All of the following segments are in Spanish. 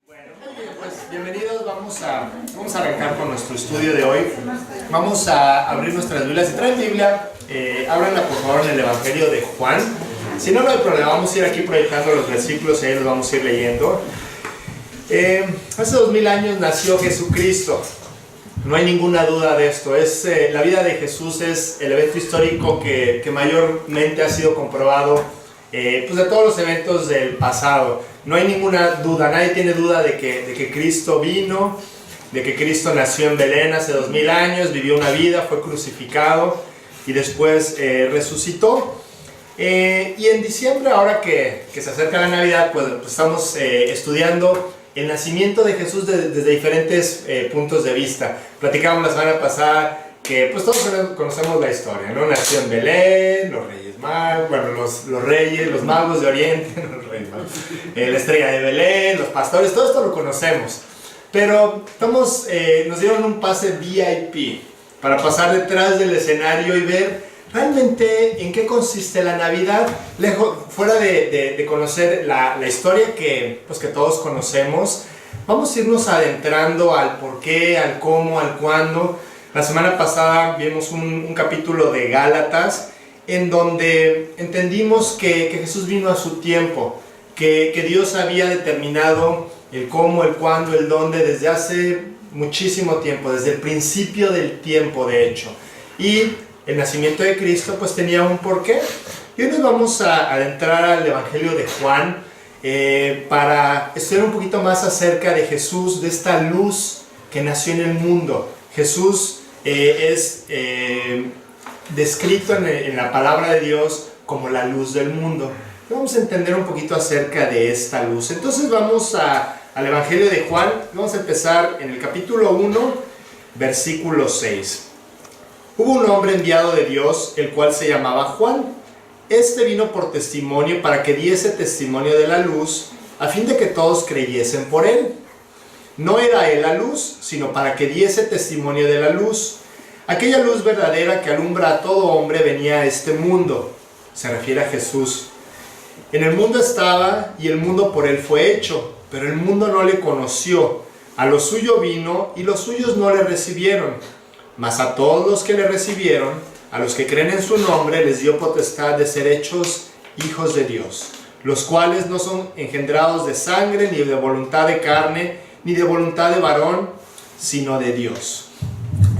Bueno, pues bienvenidos, vamos a arrancar con nuestro estudio de hoy. Vamos a abrir nuestras Biblias. Si traen Biblia, ábranla por favor en el Evangelio de Juan. Si no, no hay problema, vamos a ir aquí proyectando los versículos y ahí los vamos a ir leyendo. Hace 2000 años nació Jesucristo. No hay ninguna duda de esto. La vida de Jesús es el evento histórico que mayormente ha sido comprobado pues de todos los eventos del pasado. No hay ninguna duda, nadie tiene duda de que Cristo vino, de que Cristo nació en Belén hace 2000 años, vivió una vida, fue crucificado y después resucitó. Y en diciembre, ahora que se acerca la Navidad, pues estamos estudiando el nacimiento de Jesús desde diferentes puntos de vista. Platicábamos la semana pasada que pues todos conocemos la historia, ¿no? Nació en Belén, los Reyes Magos, bueno, los Reyes, los Magos de Oriente, los Reyes Magos, la estrella de Belén, los pastores, todo esto lo conocemos. Pero nos dieron un pase VIP para pasar detrás del escenario y ver realmente en qué consiste la Navidad, fuera de conocer la historia que todos conocemos. Vamos a irnos adentrando al por qué, al cómo, al cuándo. La semana pasada vimos un capítulo de Gálatas en donde entendimos que Jesús vino a su tiempo, que Dios había determinado el cómo, el cuándo, el dónde desde hace muchísimo tiempo, desde el principio del tiempo de hecho. Y el nacimiento de Cristo pues tenía un porqué. Y hoy nos vamos a adentrar al Evangelio de Juan para estudiar un poquito más acerca de Jesús, de esta luz que nació en el mundo. Jesús es descrito en la palabra de Dios como la luz del mundo. Vamos a entender un poquito acerca de esta luz. Entonces vamos al Evangelio de Juan. Vamos a empezar en el capítulo 1, versículo 6. Hubo un hombre enviado de Dios, el cual se llamaba Juan. Este vino por testimonio para que diese testimonio de la luz, a fin de que todos creyesen por él. No era él la luz, sino para que diese testimonio de la luz. Aquella luz verdadera que alumbra a todo hombre venía a este mundo. Se refiere a Jesús. En el mundo estaba, y el mundo por él fue hecho, pero el mundo no le conoció. A lo suyo vino, y los suyos no le recibieron. Mas a todos los que le recibieron, a los que creen en su nombre, les dio potestad de ser hechos hijos de Dios, los cuales no son engendrados de sangre, ni de voluntad de carne, ni de voluntad de varón, sino de Dios.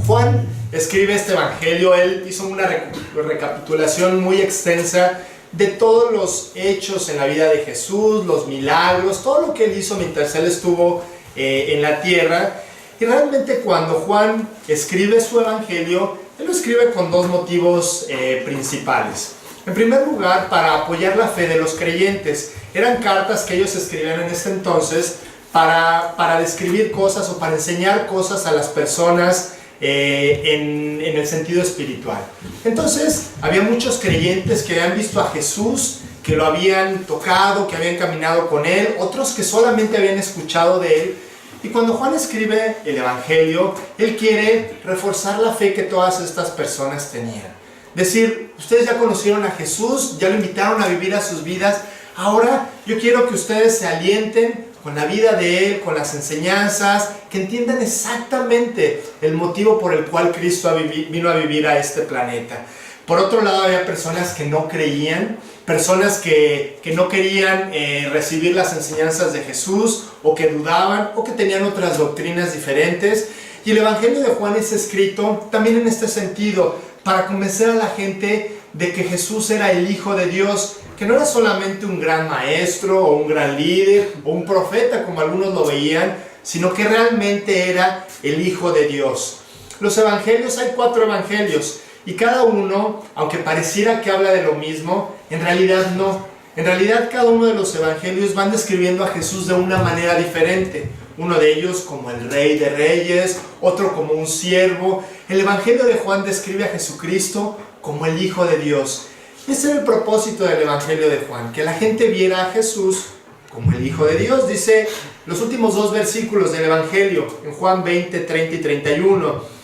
Juan escribe este evangelio. Él hizo una recapitulación muy extensa de todos los hechos en la vida de Jesús, los milagros, todo lo que él hizo mientras él estuvo en la tierra. Y realmente cuando Juan escribe su evangelio, él lo escribe con dos motivos principales. En primer lugar, para apoyar la fe de los creyentes. Eran cartas que ellos escribían en ese entonces para describir cosas o para enseñar cosas a las personas en el sentido espiritual. Entonces, había muchos creyentes que habían visto a Jesús, que lo habían tocado, que habían caminado con él, otros que solamente habían escuchado de él. Y cuando Juan escribe el Evangelio, él quiere reforzar la fe que todas estas personas tenían. Decir, ustedes ya conocieron a Jesús, ya lo invitaron a vivir a sus vidas, ahora yo quiero que ustedes se alienten con la vida de él, con las enseñanzas, que entiendan exactamente el motivo por el cual Cristo vino a vivir a este planeta. Por otro lado, había personas que no creían, personas que no querían recibir las enseñanzas de Jesús, o que dudaban, o que tenían otras doctrinas diferentes. Y el Evangelio de Juan es escrito también en este sentido, para convencer a la gente de que Jesús era el Hijo de Dios, que no era solamente un gran maestro, o un gran líder, o un profeta, como algunos lo veían, sino que realmente era el Hijo de Dios. Los evangelios, hay 4 evangelios, y cada uno, aunque pareciera que habla de lo mismo, en realidad no. En realidad cada uno de los evangelios van describiendo a Jesús de una manera diferente. Uno de ellos como el Rey de Reyes, otro como un siervo. El Evangelio de Juan describe a Jesucristo como el Hijo de Dios. Ese era el propósito del Evangelio de Juan, que la gente viera a Jesús como el Hijo de Dios. Dice los últimos 2 versículos del Evangelio, en Juan 20, 30 y 31.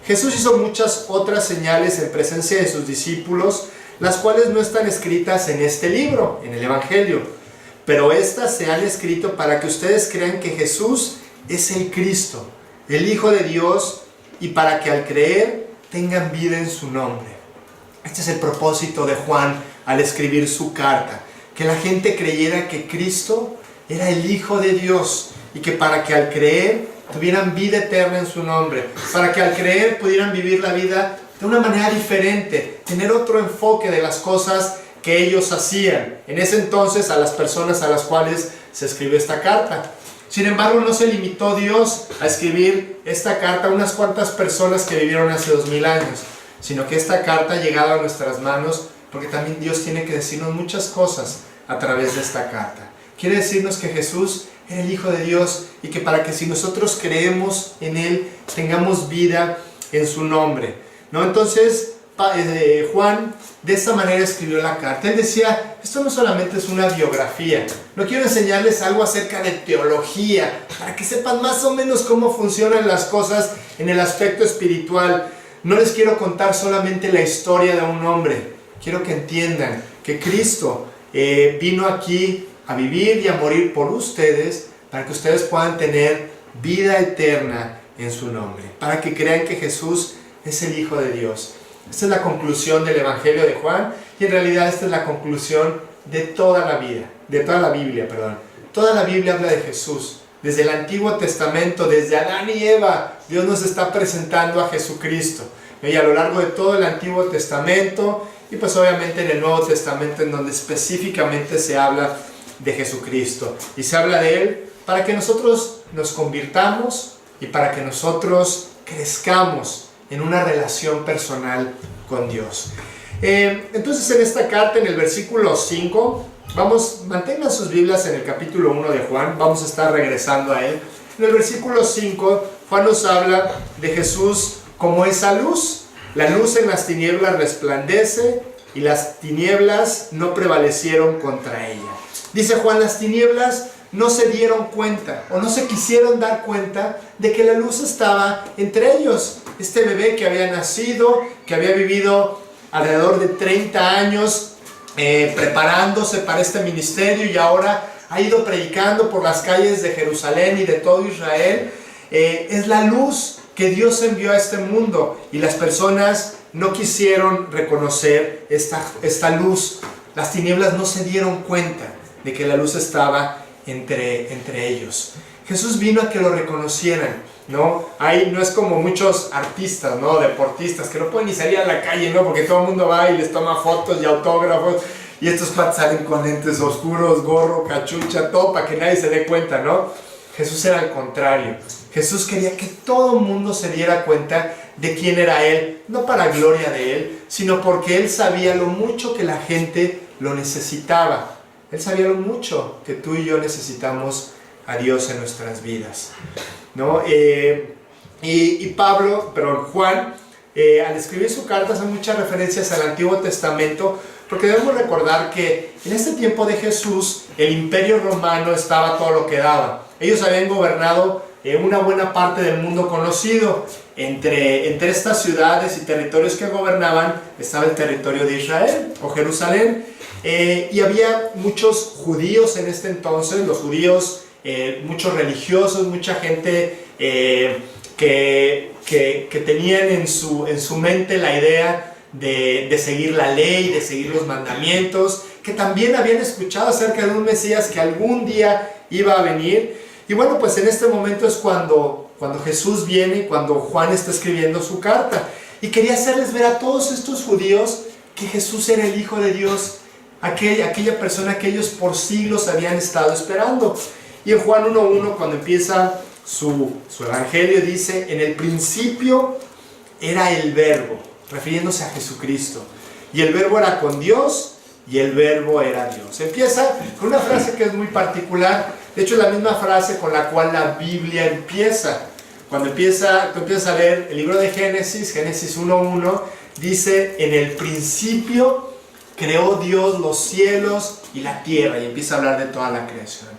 Jesús hizo muchas otras señales en presencia de sus discípulos, las cuales no están escritas en este libro, en el Evangelio. pero estas se han escrito para que ustedes crean que Jesús es el Cristo, el Hijo de Dios, y para que al creer tengan vida en su nombre. Este es el propósito de Juan al escribir su carta, que la gente creyera que Cristo era el Hijo de Dios y que para que al creer tuvieran vida eterna en su nombre, para que al creer pudieran vivir la vida de una manera diferente, tener otro enfoque de las cosas que ellos hacían en ese entonces a las personas a las cuales se escribió esta carta. Sin embargo, no se limitó Dios a escribir esta carta a unas cuantas personas que vivieron hace 2000 años, sino que esta carta ha llegado a nuestras manos porque también Dios tiene que decirnos muchas cosas a través de esta carta. Quiere decirnos que Jesús era el Hijo de Dios y que para que si nosotros creemos en Él, tengamos vida en su nombre, ¿no? Entonces, Juan de esta manera escribió la carta. Él decía, esto no solamente es una biografía, no quiero enseñarles algo acerca de teología, para que sepan más o menos cómo funcionan las cosas en el aspecto espiritual. No les quiero contar solamente la historia de un hombre, quiero que entiendan que Cristo vino aquí a vivir y a morir por ustedes, para que ustedes puedan tener vida eterna en su nombre, para que crean que Jesús es el Hijo de Dios. Esta es la conclusión del Evangelio de Juan, y en realidad esta es la conclusión de toda la vida, de toda la Biblia, perdón. Toda la Biblia habla de Jesús. Desde el Antiguo Testamento, desde Adán y Eva, Dios nos está presentando a Jesucristo. Y a lo largo de todo el Antiguo Testamento, y pues obviamente en el Nuevo Testamento, en donde específicamente se habla de Jesucristo. Y se habla de Él para que nosotros nos convirtamos y para que nosotros crezcamos en una relación personal con Dios. Entonces en esta carta, en el versículo 5, mantengan sus Biblias en el capítulo 1 de Juan, vamos a estar regresando a él. En el versículo 5, Juan nos habla de Jesús como esa luz. La luz en las tinieblas resplandece y las tinieblas no prevalecieron contra ella. Dice Juan, las tinieblas no se dieron cuenta o no se quisieron dar cuenta de que la luz estaba entre ellos. Este bebé que había nacido, que había vivido alrededor de 30 años preparándose para este ministerio y ahora ha ido predicando por las calles de Jerusalén y de todo Israel, es la luz que Dios envió a este mundo, y las personas no quisieron reconocer esta luz. Las tinieblas no se dieron cuenta de que la luz estaba entre ellos. Jesús vino a que lo reconocieran, ¿no? No es como muchos artistas, ¿no? Deportistas que no pueden ni salir a la calle, ¿no? Porque todo el mundo va y les toma fotos y autógrafos, y estos patos salen con lentes oscuros, gorro, cachucha, todo para que nadie se dé cuenta, ¿no? Jesús era al contrario. Jesús quería que todo el mundo se diera cuenta de quién era Él, no para gloria de Él, sino porque Él sabía lo mucho que la gente lo necesitaba. Él sabía lo mucho que tú y yo necesitamos a Dios en nuestras vidas, ¿no? Juan, al escribir su carta, hace muchas referencias al Antiguo Testamento, porque debemos recordar que en este tiempo de Jesús, el Imperio Romano estaba todo lo que daba. Ellos habían gobernado una buena parte del mundo conocido. Entre estas ciudades y territorios que gobernaban estaba el territorio de Israel o Jerusalén, y había muchos judíos en este entonces. Los judíos, muchos religiosos, mucha gente que tenían en su mente la idea de seguir la ley, de seguir los mandamientos, que también habían escuchado acerca de un Mesías que algún día iba a venir. Y bueno, pues en este momento es cuando Jesús viene y cuando Juan está escribiendo su carta. Y quería hacerles ver a todos estos judíos que Jesús era el Hijo de Dios, aquella persona que ellos por siglos habían estado esperando. Y en Juan 1:1, cuando empieza su evangelio, dice: en el principio era el Verbo, refiriéndose a Jesucristo. Y el Verbo era con Dios, y el Verbo era Dios. Empieza con una frase que es muy particular. De hecho, es la misma frase con la cual la Biblia empieza. Cuando tú empiezas a leer el libro de Génesis 1:1, dice: en el principio creó Dios los cielos y la tierra, y empieza a hablar de toda la creación.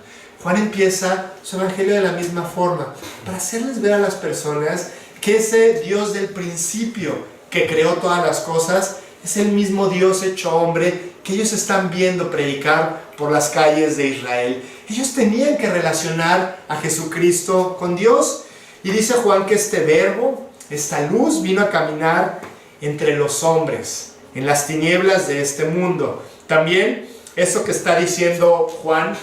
Juan empieza su evangelio de la misma forma, para hacerles ver a las personas que ese Dios del principio que creó todas las cosas Es el mismo Dios hecho hombre que ellos están viendo predicar por las calles de Israel. Ellos tenían que relacionar a Jesucristo con Dios. Y dice Juan que este verbo, esta luz, vino a caminar entre los hombres, en las tinieblas de este mundo. También, esto que está diciendo Juan,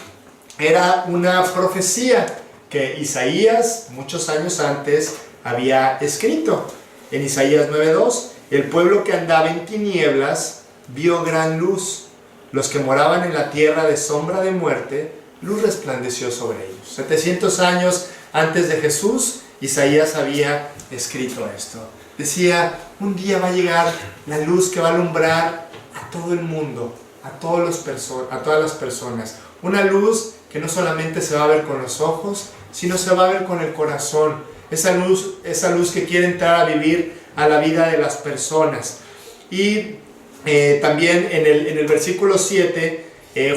era una profecía que Isaías, muchos años antes, había escrito. En Isaías 9:2, el pueblo que andaba en tinieblas vio gran luz. Los que moraban en la tierra de sombra de muerte, luz resplandeció sobre ellos. 700 años antes de Jesús, Isaías había escrito esto. Decía, un día va a llegar la luz que va a alumbrar a todo el mundo, a todas las personas. Una luz que no solamente se va a ver con los ojos, sino se va a ver con el corazón. Esa luz que quiere entrar a vivir a la vida de las personas. Y también en el versículo 7,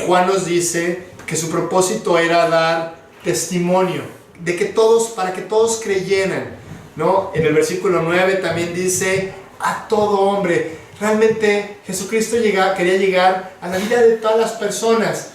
Juan nos dice que su propósito era dar testimonio de que para que todos creyeran, ¿no? En el versículo 9 también dice, a todo hombre. Realmente Jesucristo quería llegar a la vida de todas las personas.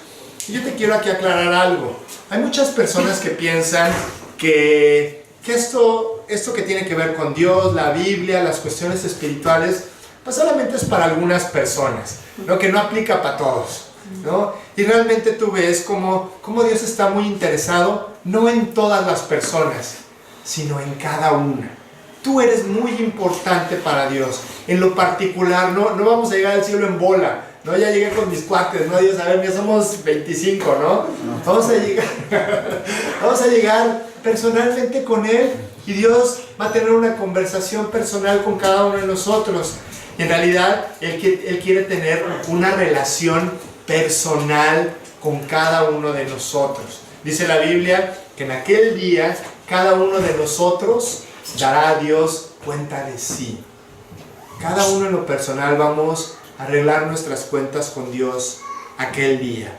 Y yo te quiero aquí aclarar algo. Hay muchas personas que piensan que esto que tiene que ver con Dios, la Biblia, las cuestiones espirituales, pues solamente es para algunas personas, ¿no? Que no aplica para todos, ¿no? Y realmente tú ves cómo Dios está muy interesado, no en todas las personas, sino en cada una. Tú eres muy importante para Dios. En lo particular, no vamos a llegar al cielo en bola, ¿no? Ya llegué con mis cuates, ¿no? Dios, a ver, ya somos 25, ¿no? Vamos a llegar personalmente con Él, y Dios va a tener una conversación personal con cada uno de nosotros. Y en realidad, Él quiere tener una relación personal con cada uno de nosotros. Dice la Biblia que en aquel día, cada uno de nosotros dará a Dios cuenta de sí. Cada uno en lo personal vamos a arreglar nuestras cuentas con Dios aquel día.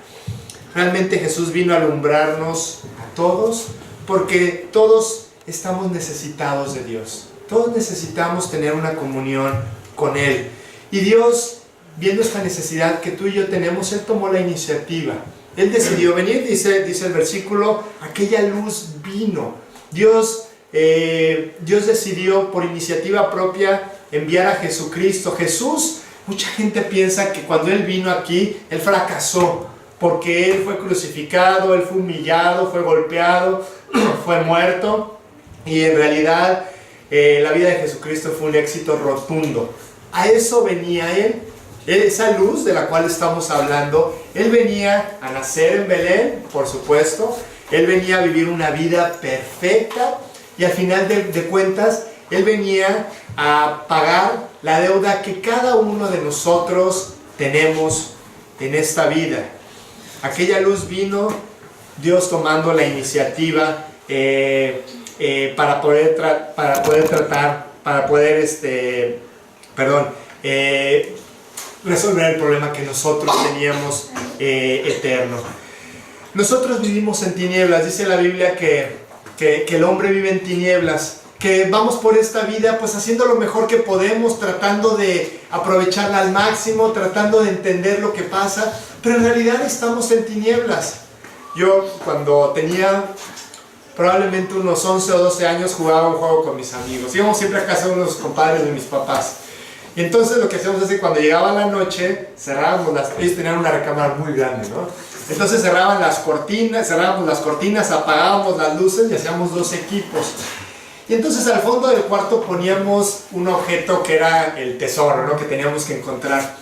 Realmente Jesús vino a alumbrarnos a todos, porque todos estamos necesitados de Dios. Todos necesitamos tener una comunión con Él. Y Dios, viendo esta necesidad que tú y yo tenemos, Él tomó la iniciativa. Él decidió venir, dice el versículo, aquella luz vino. Dios decidió por iniciativa propia enviar a Jesucristo. Jesús, mucha gente piensa que cuando Él vino aquí, Él fracasó, porque Él fue crucificado, Él fue humillado, fue golpeado, fue muerto, y en realidad la vida de Jesucristo fue un éxito rotundo. A eso venía Él. Esa luz de la cual estamos hablando, Él venía a nacer en Belén, por supuesto. Él venía a vivir una vida perfecta, y al final de cuentas, Él venía a pagar la deuda que cada uno de nosotros tenemos en esta vida. Aquella luz vino, Dios tomando la iniciativa para poder resolver el problema que nosotros teníamos eterno. Nosotros vivimos en tinieblas. Dice la Biblia que el hombre vive en tinieblas, que vamos por esta vida pues haciendo lo mejor que podemos, tratando de aprovecharla al máximo, tratando de entender lo que pasa, pero en realidad estamos en tinieblas. Yo cuando tenía probablemente unos 11 o 12 años jugaba un juego con mis amigos. Íbamos siempre a casa de unos compadres de mis papás. Y entonces lo que hacíamos es que cuando llegaba la noche, ellos tenían una recámara muy grande, ¿no? Entonces cerrábamos las cortinas, apagábamos las luces y hacíamos dos equipos. Y entonces al fondo del cuarto poníamos un objeto que era el tesoro, ¿no? Que teníamos que encontrar.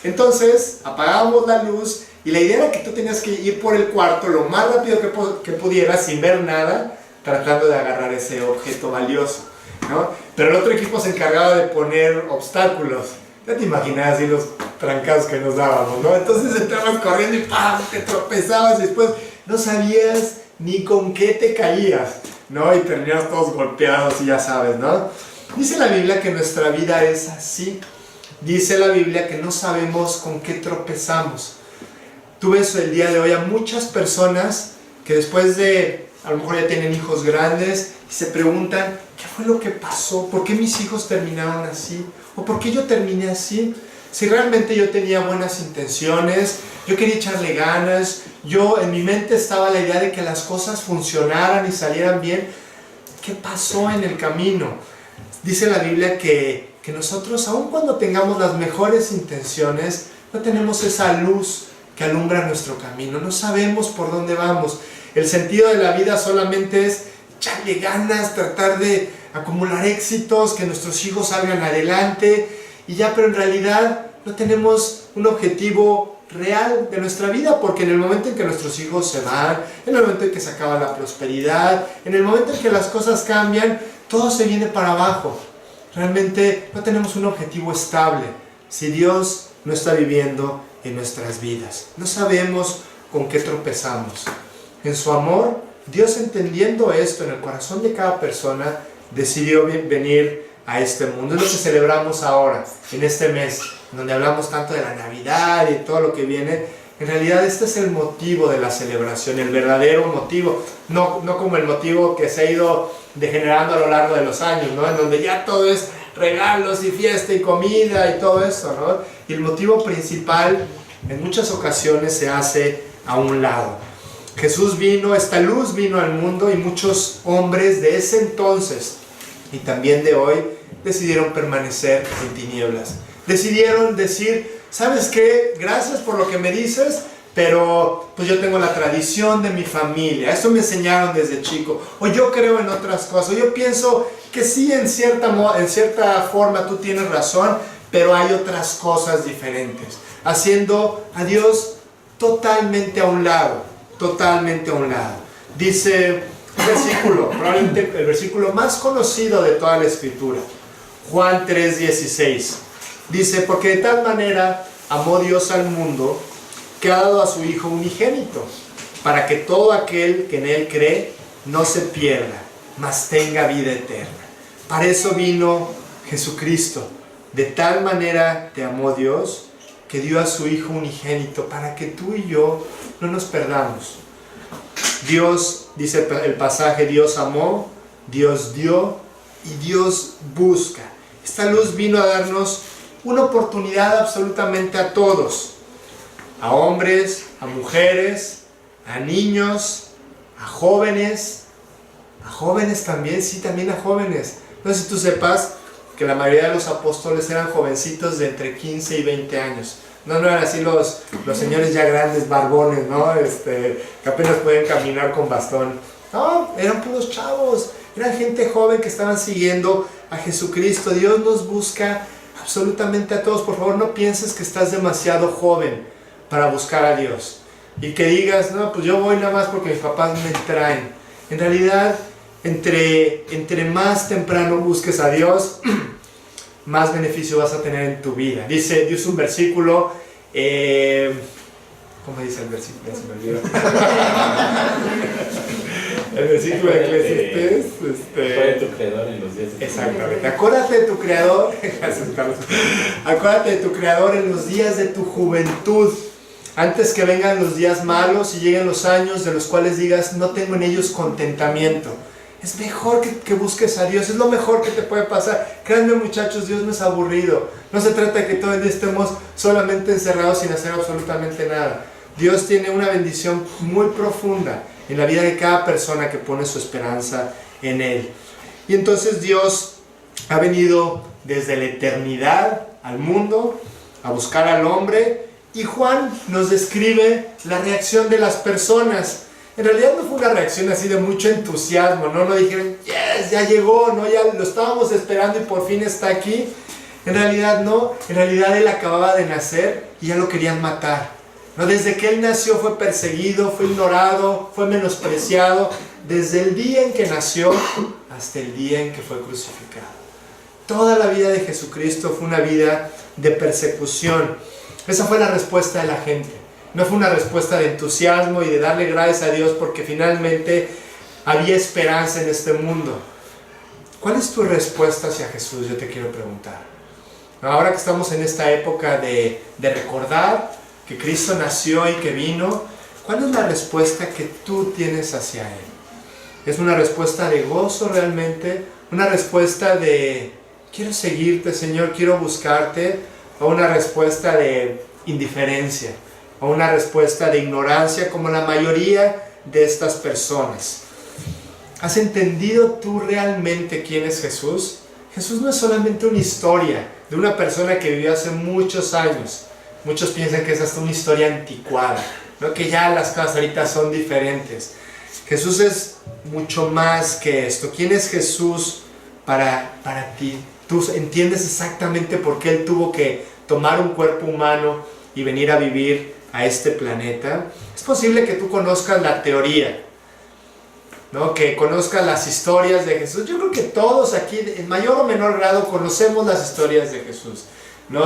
Entonces apagábamos la luz y la idea era que tú tenías que ir por el cuarto lo más rápido que pudieras, sin ver nada, tratando de agarrar ese objeto valioso, ¿no? Pero el otro equipo se encargaba de poner obstáculos. Ya te imaginas así los trancados que nos dábamos, ¿no? Entonces entrabas corriendo y ¡pam!, te tropezabas y después no sabías ni con qué te caías, ¿no? Y terminabas todos golpeados y ya sabes, ¿no? Dice la Biblia que nuestra vida es así. Dice la Biblia que no sabemos con qué tropezamos. Tú ves el día de hoy a muchas personas que después de, a lo mejor ya tienen hijos grandes, y se preguntan, ¿qué fue lo que pasó? ¿Por qué mis hijos terminaron así? ¿O por qué yo terminé así? Si realmente yo tenía buenas intenciones, yo quería echarle ganas, en mi mente estaba la idea de que las cosas funcionaran y salieran bien, ¿qué pasó en el camino? Dice la Biblia que nosotros, aun cuando tengamos las mejores intenciones, no tenemos esa luz que alumbra nuestro camino, no sabemos por dónde vamos. El sentido de la vida solamente es echarle ganas, tratar de acumular éxitos, que nuestros hijos salgan adelante y ya, pero en realidad no tenemos un objetivo real de nuestra vida, porque en el momento en que nuestros hijos se van, en el momento en que se acaba la prosperidad, en el momento en que las cosas cambian, todo se viene para abajo. Realmente no tenemos un objetivo estable si Dios no está viviendo en nuestras vidas. No sabemos con qué tropezamos. En su amor, Dios, entendiendo esto en el corazón de cada persona, decidió venir a este mundo. Es lo que celebramos ahora, en este mes, donde hablamos tanto de la Navidad y todo lo que viene. En realidad este es el motivo de la celebración, el verdadero motivo, no como el motivo que se ha ido degenerando a lo largo de los años, ¿no? En donde ya todo es regalos y fiesta y comida y todo eso, ¿no? Y el motivo principal en muchas ocasiones se hace a un lado. Jesús vino, esta luz vino al mundo, y muchos hombres de ese entonces y también de hoy decidieron permanecer en tinieblas. Decidieron decir, ¿sabes qué? Gracias por lo que me dices, pero pues yo tengo la tradición de mi familia, esto me enseñaron desde chico, o yo creo en otras cosas, o yo pienso que sí, en cierta forma tú tienes razón, pero hay otras cosas diferentes, haciendo a Dios totalmente a un lado, totalmente a un lado. Dice un versículo, probablemente el versículo más conocido de toda la Escritura, Juan 3:16. Dice, porque de tal manera amó Dios al mundo, que ha dado a su Hijo unigénito, para que todo aquel que en Él cree no se pierda, mas tenga vida eterna. Para eso vino Jesucristo. De tal manera te amó Dios, que dio a su Hijo unigénito, para que tú y yo no nos perdamos. Dios, dice el pasaje, Dios amó, Dios dio y Dios busca. Esta luz vino a darnos una oportunidad absolutamente a todos, a hombres, a mujeres, a niños, a jóvenes también, sí, también a jóvenes. No sé si tú sepas que la mayoría de los apóstoles eran jovencitos de entre 15 y 20 años. No eran así los señores ya grandes, barbones, ¿no? Que apenas pueden caminar con bastón. No, eran puros chavos, eran gente joven que estaban siguiendo a Jesucristo. Dios nos busca absolutamente a todos. Por favor, no pienses que estás demasiado joven para buscar a Dios y que digas, no, pues yo voy nada más porque mis papás me traen. En realidad, entre más temprano busques a Dios, más beneficio vas a tener en tu vida. Dice un versículo, ¿cómo dice el versículo? Ya se me olvidó. El versículo de Eclesiastés. Acuérdate de tu Creador en los días de tu juventud. Exactamente. Acuérdate de tu Creador. Acuérdate de tu Creador en los días de tu juventud. Antes que vengan los días malos y lleguen los años de los cuales digas, no tengo en ellos contentamiento. Es mejor que busques a Dios, es lo mejor que te puede pasar. Créanme, muchachos, Dios no es aburrido. No se trata de que todo el día estemos solamente encerrados sin hacer absolutamente nada. Dios tiene una bendición muy profunda en la vida de cada persona que pone su esperanza en Él. Y entonces Dios ha venido desde la eternidad al mundo a buscar al hombre, y Juan nos describe la reacción de las personas. En realidad no fue una reacción así de mucho entusiasmo, no dijeron, yes, ya llegó, no, ya lo estábamos esperando y por fin está aquí. En realidad no, en realidad él acababa de nacer y ya lo querían matar. No, desde que él nació fue perseguido, fue ignorado, fue menospreciado, desde el día en que nació hasta el día en que fue crucificado. Toda la vida de Jesucristo fue una vida de persecución. Esa fue la respuesta de la gente. No fue una respuesta de entusiasmo y de darle gracias a Dios porque finalmente había esperanza en este mundo. ¿Cuál es tu respuesta hacia Jesús? Yo te quiero preguntar. Ahora que estamos en esta época de recordar que Cristo nació y que vino, ¿cuál es la respuesta que tú tienes hacia Él? ¿Es una respuesta de gozo realmente? ¿Una respuesta de quiero seguirte, Señor, quiero buscarte? o una respuesta de indiferencia, o una respuesta de ignorancia, como la mayoría de estas personas. ¿Has entendido tú realmente quién es Jesús? Jesús no es solamente una historia de una persona que vivió hace muchos años. Muchos piensan que es hasta una historia anticuada, ¿no? Que ya las cosas ahorita son diferentes. Jesús es mucho más que esto. ¿Quién es Jesús para ti? Tú entiendes exactamente por qué Él tuvo que tomar un cuerpo humano y venir a vivir a este planeta. Es posible que tú conozcas la teoría, ¿no? Que conozcas las historias de Jesús. Yo creo que todos aquí, en mayor o menor grado, conocemos las historias de Jesús, ¿no?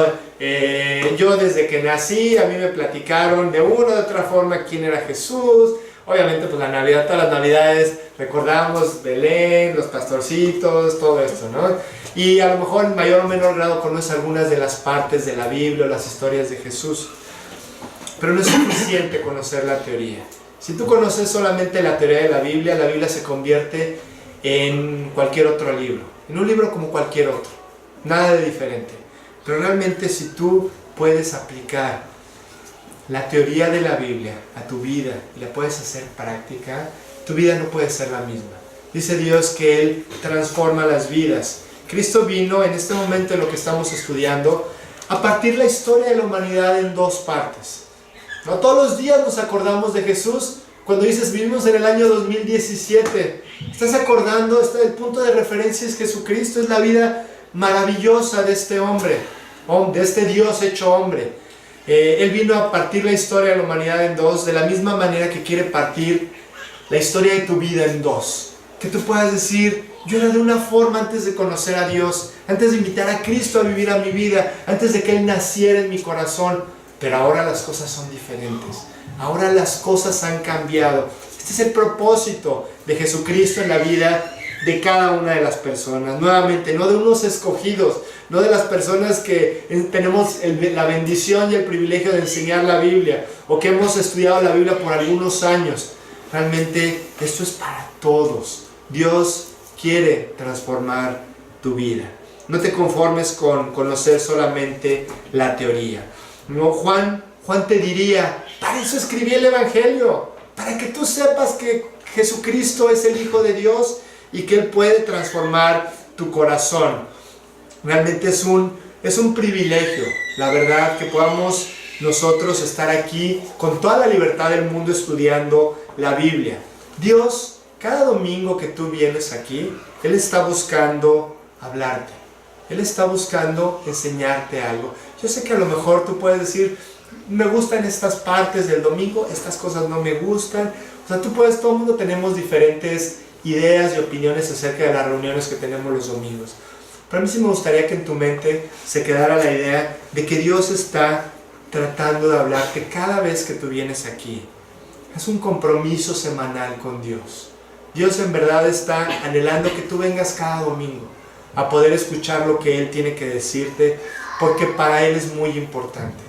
Yo desde que nací, a mí me platicaron de una u otra forma quién era Jesús. Obviamente, pues la Navidad, todas las Navidades, recordamos Belén, los pastorcitos, todo esto, ¿no? Y a lo mejor en mayor o menor grado conoces algunas de las partes de la Biblia, las historias de Jesús. Pero no es suficiente conocer la teoría. Si tú conoces solamente la teoría de la Biblia se convierte en cualquier otro libro, en un libro como cualquier otro, nada de diferente. Pero realmente si tú puedes aplicar la teoría de la Biblia a tu vida y la puedes hacer práctica, tu vida no puede ser la misma. Dice Dios que Él transforma las vidas. Cristo vino en este momento en lo que estamos estudiando a partir la historia de la humanidad en dos partes. No todos los días nos acordamos de Jesús. Cuando dices vivimos en el año 2017, estás acordando, el punto de referencia es Jesucristo, es la vida maravillosa de este hombre, de este Dios hecho hombre. Él vino a partir la historia de la humanidad en dos, de la misma manera que quiere partir la historia de tu vida en dos. Que tú puedas decir, yo era de una forma antes de conocer a Dios, antes de invitar a Cristo a vivir a mi vida, antes de que Él naciera en mi corazón, pero ahora las cosas son diferentes. Ahora las cosas han cambiado. Este es el propósito de Jesucristo en la vida de cada una de las personas. Nuevamente, no de unos escogidos, no de las personas que tenemos la bendición y el privilegio de enseñar la Biblia, o que hemos estudiado la Biblia por algunos años. Realmente esto es para todos. Dios quiere transformar tu vida. No te conformes con conocer solamente la teoría. No, Juan te diría, para eso escribí el Evangelio, para que tú sepas que Jesucristo es el Hijo de Dios y que Él puede transformar tu corazón. Realmente es un privilegio, la verdad, que podamos nosotros estar aquí con toda la libertad del mundo estudiando la Biblia. Dios, cada domingo que tú vienes aquí, Él está buscando hablarte. Él está buscando enseñarte algo. Yo sé que a lo mejor tú puedes decir, me gustan estas partes del domingo, estas cosas no me gustan. O sea, todo el mundo tenemos diferentes ideas y opiniones acerca de las reuniones que tenemos los domingos. Pero a mí sí me gustaría que en tu mente se quedara la idea de que Dios está tratando de hablarte cada vez que tú vienes aquí. Es un compromiso semanal con Dios. Dios en verdad está anhelando que tú vengas cada domingo a poder escuchar lo que Él tiene que decirte, porque para Él es muy importante.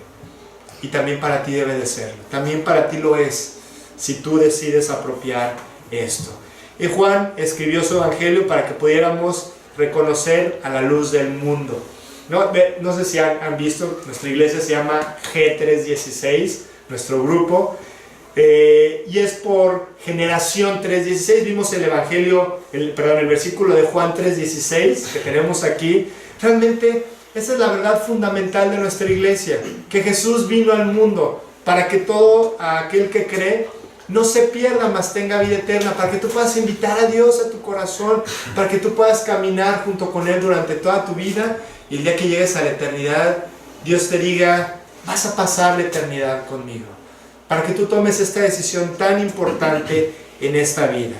Y también para ti debe de serlo. También para ti lo es, si tú decides apropiar esto. Y Juan escribió su evangelio para que pudiéramos reconocer a la luz del mundo. No sé si han visto, nuestra iglesia se llama G316, nuestro grupo. Y es por generación 3.16. Vimos el evangelio, el versículo de Juan 3.16 que tenemos aquí. Realmente esa es la verdad fundamental de nuestra iglesia, que Jesús vino al mundo para que todo aquel que cree no se pierda, mas tenga vida eterna, para que tú puedas invitar a Dios a tu corazón, para que tú puedas caminar junto con Él durante toda tu vida, y el día que llegues a la eternidad, Dios te diga, vas a pasar la eternidad conmigo, para que tú tomes esta decisión tan importante en esta vida.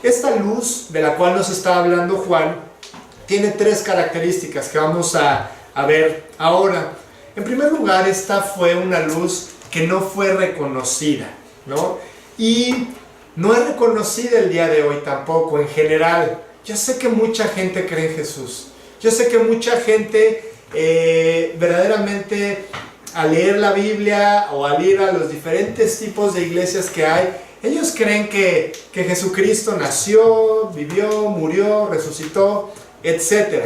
Esta luz de la cual nos está hablando Juan tiene tres características que vamos a ver ahora. En primer lugar, esta fue una luz que no fue reconocida, ¿no? Y no es reconocida el día de hoy tampoco, en general. Yo sé que mucha gente cree en Jesús. Yo sé que mucha gente verdaderamente al leer la Biblia o al ir a los diferentes tipos de iglesias que hay, ellos creen que Jesucristo nació, vivió, murió, resucitó, etc.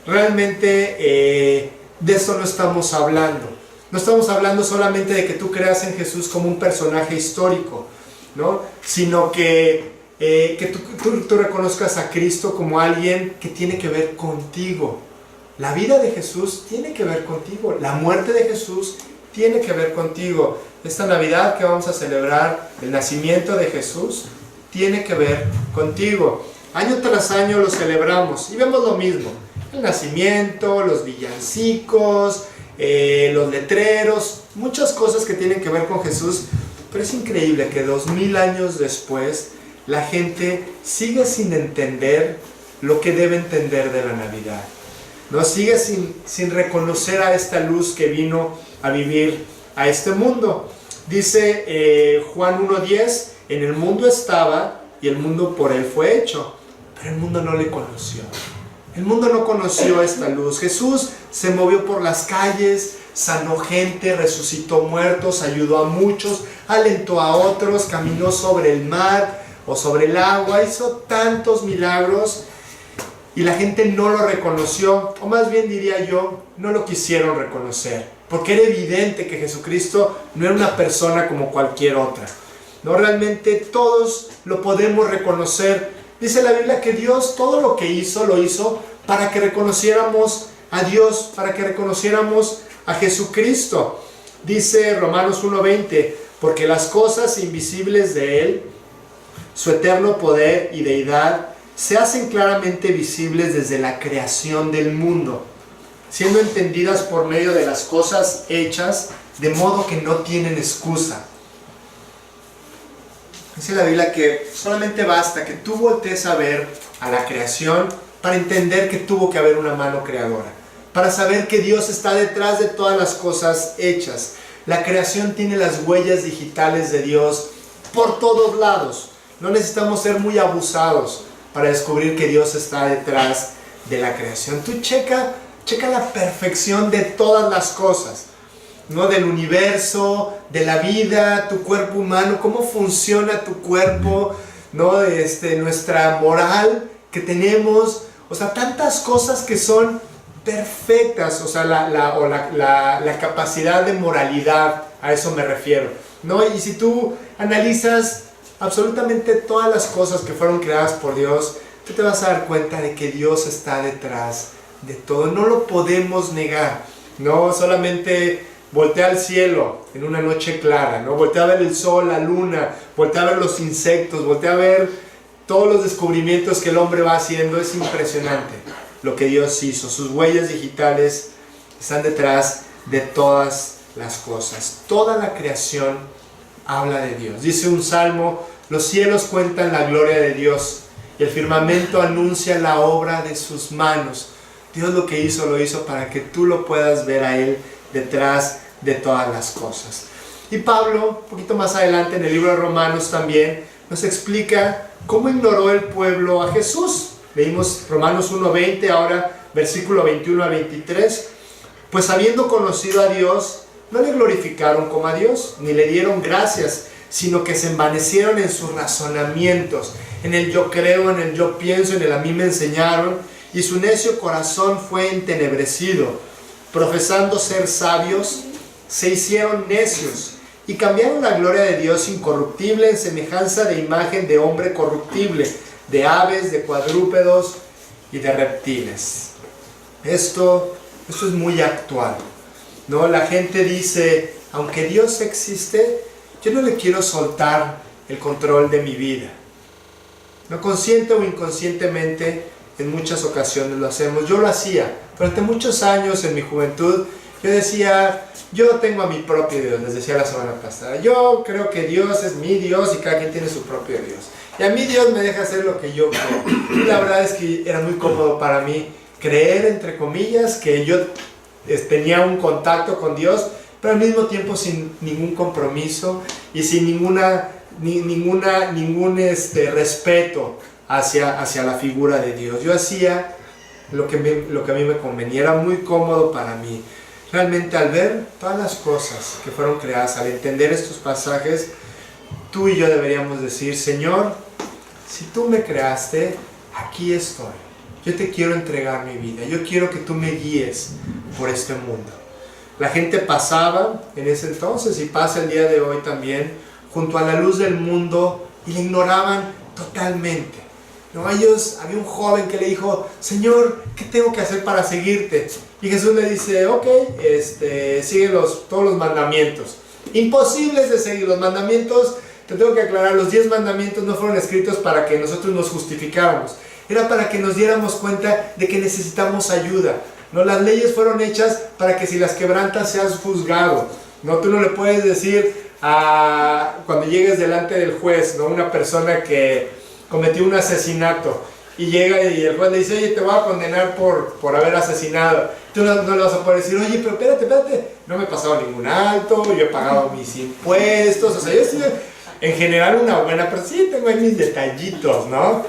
Realmente de eso no estamos hablando. No estamos hablando solamente de que tú creas en Jesús como un personaje histórico, ¿no? Sino que tú reconozcas a Cristo como alguien que tiene que ver contigo. La vida de Jesús tiene que ver contigo. La muerte de Jesús tiene que ver contigo. Esta Navidad que vamos a celebrar, el nacimiento de Jesús, tiene que ver contigo. Año tras año lo celebramos y vemos lo mismo. El nacimiento, los villancicos, los letreros, muchas cosas que tienen que ver con Jesús. Pero es increíble que 2000 años después la gente sigue sin entender lo que debe entender de la Navidad, ¿no? Sigue sin reconocer a esta luz que vino a vivir a este mundo. Dice Juan 1:10, en el mundo estaba y el mundo por él fue hecho, pero el mundo no le conoció. El mundo no conoció esta luz. Jesús se movió por las calles, sanó gente, resucitó muertos, ayudó a muchos, alentó a otros, caminó sobre el mar o sobre el agua, hizo tantos milagros y la gente no lo reconoció, o más bien diría yo, no lo quisieron reconocer, porque era evidente que Jesucristo no era una persona como cualquier otra. No, realmente todos lo podemos reconocer. Dice la Biblia que Dios todo lo que hizo, lo hizo para que reconociéramos a Dios, para que reconociéramos a Jesucristo. Dice Romanos 1:20, porque las cosas invisibles de Él, su eterno poder y deidad, se hacen claramente visibles desde la creación del mundo, siendo entendidas por medio de las cosas hechas, de modo que no tienen excusa. Dice la Biblia que solamente basta que tú voltees a ver a la creación para entender que tuvo que haber una mano creadora, para saber que Dios está detrás de todas las cosas hechas. La creación tiene las huellas digitales de Dios por todos lados. No necesitamos ser muy abusados para descubrir que Dios está detrás de la creación. Tú checa la perfección de todas las cosas, ¿no? Del universo, de la vida, tu cuerpo humano, cómo funciona tu cuerpo, ¿no? Nuestra moral que tenemos, o sea, tantas cosas que son perfectas, o sea, la capacidad de moralidad, a eso me refiero, ¿no? Y si tú analizas absolutamente todas las cosas que fueron creadas por Dios, tú te vas a dar cuenta de que Dios está detrás de todo. No lo podemos negar, ¿no? Solamente voltea al cielo en una noche clara, ¿no? Voltea a ver el sol, la luna, voltea a ver los insectos, voltea a ver todos los descubrimientos que el hombre va haciendo. Es impresionante lo que Dios hizo. Sus huellas digitales están detrás de todas las cosas. Toda la creación habla de Dios. Dice un salmo, los cielos cuentan la gloria de Dios y el firmamento anuncia la obra de sus manos. Dios lo que hizo, lo hizo para que tú lo puedas ver a Él detrás de todas las cosas. Y Pablo, un poquito más adelante en el libro de Romanos también, nos explica cómo ignoró el pueblo a Jesús. Leímos Romanos 1:20, ahora versículo 21 a 23. Pues habiendo conocido a Dios, no le glorificaron como a Dios, ni le dieron gracias, sino que se envanecieron en sus razonamientos, en el yo creo, en el yo pienso, en el a mí me enseñaron, y su necio corazón fue entenebrecido. Profesando ser sabios, se hicieron necios, y cambiaron la gloria de Dios incorruptible en semejanza de imagen de hombre corruptible, de aves, de cuadrúpedos y de reptiles. Esto es muy actual, ¿no? La gente dice, aunque Dios existe, yo no le quiero soltar el control de mi vida. No, consciente o inconscientemente, en muchas ocasiones lo hacemos. Yo lo hacía durante muchos años en mi juventud. Yo decía, yo tengo a mi propio Dios, les decía la semana pasada. Yo creo que Dios es mi Dios y cada quien tiene su propio Dios. Y a mí Dios me deja hacer lo que yo quiero. Y la verdad es que era muy cómodo para mí creer, entre comillas, que yo tenía un contacto con Dios, pero al mismo tiempo sin ningún compromiso y sin ningún respeto hacia la figura de Dios. Yo hacía lo que a mí me convenía, era muy cómodo para mí. Realmente al ver todas las cosas que fueron creadas, al entender estos pasajes, tú y yo deberíamos decir, Señor, si tú me creaste, aquí estoy. yo te quiero entregar mi vida, yo quiero que tú me guíes por este mundo. La gente pasaba en ese entonces y pasa el día de hoy también junto a la luz del mundo y le ignoraban totalmente. No, había un joven que le dijo, Señor, ¿qué tengo que hacer para seguirte? Y Jesús le dice, ok, sigue todos los mandamientos. Imposibles de seguir los mandamientos. Te tengo que aclarar, los 10 mandamientos no fueron escritos para que nosotros nos justificáramos. Era para que nos diéramos cuenta de que necesitamos ayuda. No, las leyes fueron hechas para que si las quebrantas seas juzgado. No, tú no le puedes decir cuando llegues delante del juez, ¿no? Una persona que cometió un asesinato y llega y el juez le dice, oye, te voy a condenar por haber asesinado. Tú no le vas a poder decir, oye, pero espérate, no me he pasado ningún alto, yo he pagado mis impuestos, o sea, yo soy en general una buena persona, sí, tengo ahí mis detallitos, ¿no?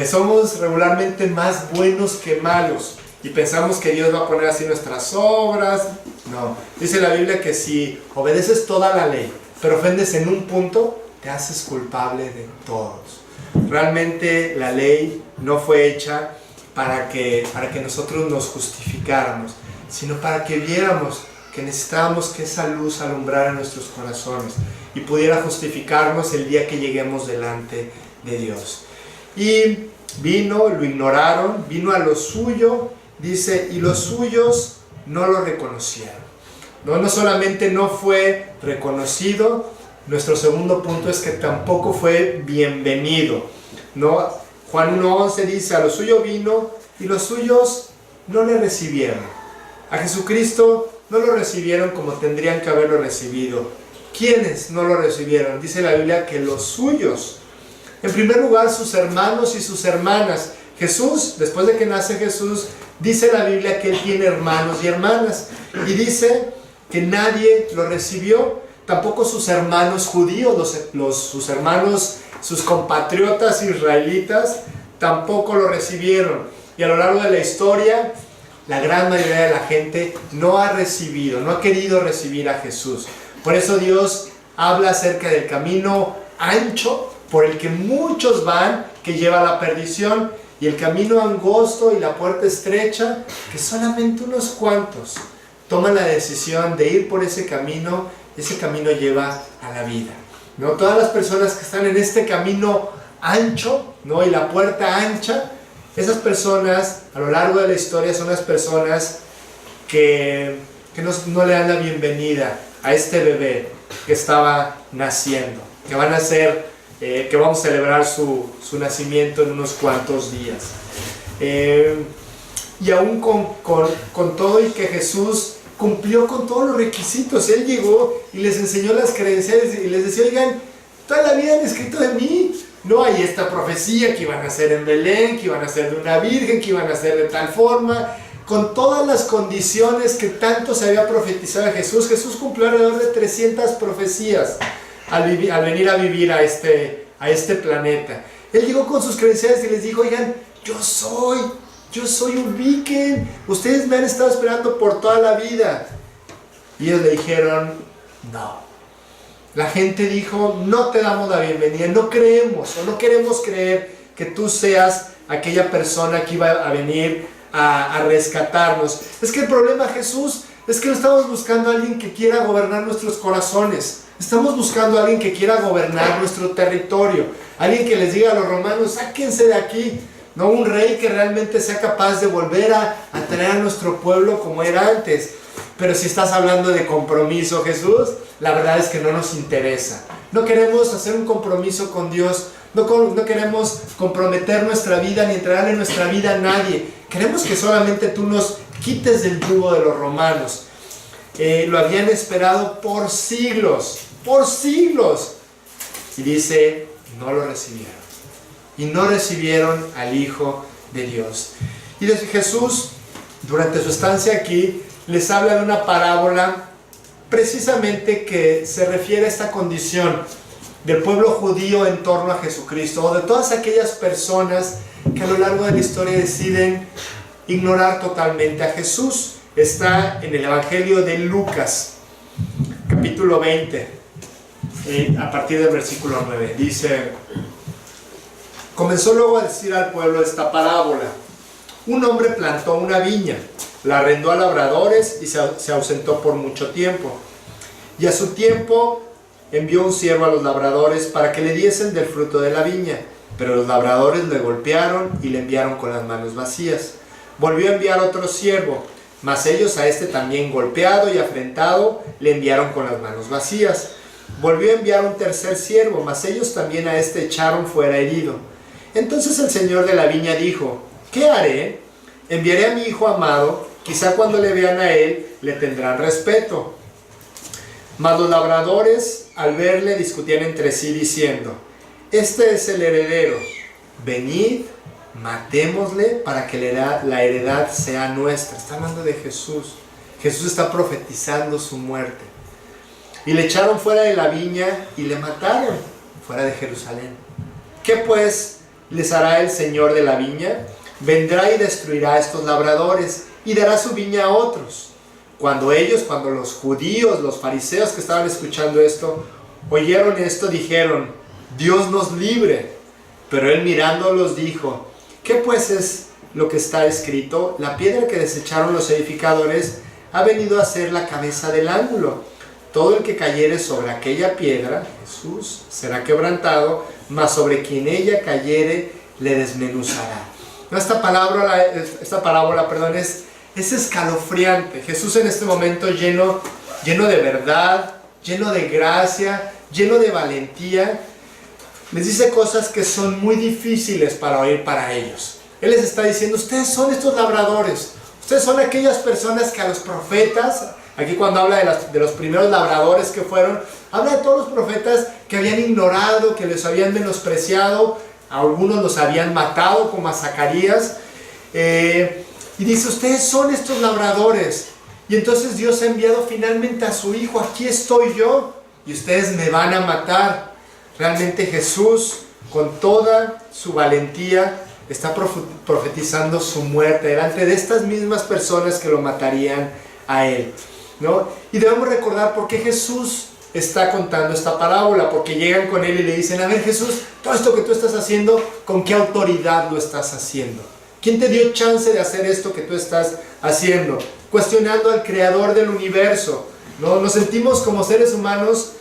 Somos regularmente más buenos que malos y pensamos que Dios va a poner así nuestras obras. No, dice la Biblia que si obedeces toda la ley, pero ofendes en un punto, te haces culpable de todos. Realmente la ley no fue hecha para que nosotros nos justificáramos, sino para que viéramos que necesitábamos que esa luz alumbrara nuestros corazones y pudiera justificarnos el día que lleguemos delante de Dios. Y lo ignoraron, vino a lo suyo, dice, y los suyos no lo reconocieron. No solamente no fue reconocido, nuestro segundo punto es que tampoco fue bienvenido. ¿No? Juan 1:11 dice, a lo suyo vino y los suyos no le recibieron. A Jesucristo no lo recibieron como tendrían que haberlo recibido. ¿Quiénes no lo recibieron? Dice la Biblia que los suyos. En primer lugar, sus hermanos y sus hermanas. Jesús, después de que nace Jesús, dice la Biblia que él tiene hermanos y hermanas. Y dice que nadie lo recibió. Tampoco sus hermanos judíos, sus hermanos, sus compatriotas israelitas, tampoco lo recibieron. Y a lo largo de la historia, la gran mayoría de la gente no ha querido recibir a Jesús. Por eso Dios habla acerca del camino ancho por el que muchos van, que lleva a la perdición, y el camino angosto y la puerta estrecha, que solamente unos cuantos toman la decisión de ir por ese camino. Ese camino lleva a la vida, ¿no? Todas las personas que están en este camino ancho, ¿no? Y la puerta ancha, esas personas a lo largo de la historia son las personas que no le dan la bienvenida a este bebé que estaba naciendo, que van a ser, que vamos a celebrar su nacimiento en unos cuantos días. Y aún con todo y que Jesús cumplió con todos los requisitos, él llegó y les enseñó las credenciales y les decía, oigan, toda la vida han escrito de mí, no hay esta profecía que iban a ser en Belén, que iban a ser de una virgen, que iban a ser de tal forma, con todas las condiciones que tanto se había profetizado a Jesús. Jesús cumplió alrededor de 300 profecías al venir a vivir a este planeta. Él llegó con sus credenciales y les dijo, oigan, yo soy, ubiquen, ustedes me han estado esperando por toda la vida. Y ellos le dijeron, no. La gente dijo, no te damos la bienvenida, no creemos o no queremos creer que tú seas aquella persona que iba a venir a rescatarnos. Es que el problema, Jesús, es que no estamos buscando a alguien que quiera gobernar nuestros corazones. Estamos buscando a alguien que quiera gobernar nuestro territorio. Alguien que les diga a los romanos, sáquense de aquí. No un rey que realmente sea capaz de volver a traer a nuestro pueblo como era antes. Pero si estás hablando de compromiso, Jesús, la verdad es que no nos interesa. No queremos hacer un compromiso con Dios. No queremos comprometer nuestra vida ni entregarle nuestra vida a nadie. Queremos que solamente tú nos quites del yugo de los romanos. Lo habían esperado por siglos. Por siglos. Y dice, no lo recibieron. Y no recibieron al Hijo de Dios. Y Jesús, durante su estancia aquí, les habla de una parábola precisamente que se refiere a esta condición del pueblo judío en torno a Jesucristo, o de todas aquellas personas que a lo largo de la historia deciden ignorar totalmente a Jesús. Está en el Evangelio de Lucas, capítulo 20, a partir del versículo 9. Dice: comenzó luego a decir al pueblo esta parábola. Un hombre plantó una viña, la arrendó a labradores y se ausentó por mucho tiempo. Y a su tiempo envió un siervo a los labradores para que le diesen del fruto de la viña. Pero los labradores le golpearon y le enviaron con las manos vacías. Volvió a enviar otro siervo, mas ellos a este también golpeado y afrentado le enviaron con las manos vacías. Volvió a enviar un tercer siervo, mas ellos también a este echaron fuera herido. Entonces el señor de la viña dijo: ¿qué haré? Enviaré a mi hijo amado, quizá cuando le vean a él le tendrán respeto. Mas los labradores al verle discutían entre sí diciendo: este es el heredero, venid, matémosle para que la heredad sea nuestra. Está hablando de Jesús. Jesús está profetizando su muerte. Y le echaron fuera de la viña y le mataron fuera de Jerusalén. ¿Qué pues les hará el Señor de la viña? Vendrá y destruirá a estos labradores y dará su viña a otros. Cuando los judíos, los fariseos que estaban escuchando esto, oyeron esto, dijeron: Dios nos libre. Pero él mirándolos dijo: ¿qué pues es lo que está escrito? La piedra que desecharon los edificadores ha venido a ser la cabeza del ángulo. Todo el que cayere sobre aquella piedra, Jesús, será quebrantado, mas sobre quien ella cayere le desmenuzará. Esta parábola, es escalofriante. Jesús en este momento lleno de verdad, lleno de gracia, lleno de valentía, les dice cosas que son muy difíciles para oír para ellos. Él les está diciendo: ustedes son estos labradores, ustedes son aquellas personas que a los profetas, aquí cuando habla de los primeros labradores que fueron, habla de todos los profetas que habían ignorado, que les habían menospreciado, a algunos los habían matado como a Zacarías, y dice: ustedes son estos labradores, y entonces Dios ha enviado finalmente a su Hijo. Aquí estoy yo y ustedes me van a matar. Realmente Jesús, con toda su valentía, está profetizando su muerte delante de estas mismas personas que lo matarían a él, ¿no? Y debemos recordar por qué Jesús está contando esta parábola, porque llegan con él y le dicen: a ver, Jesús, todo esto que tú estás haciendo, ¿con qué autoridad lo estás haciendo? ¿Quién te dio chance de hacer esto que tú estás haciendo? Cuestionando al creador del universo, ¿no? Nos sentimos como seres humanos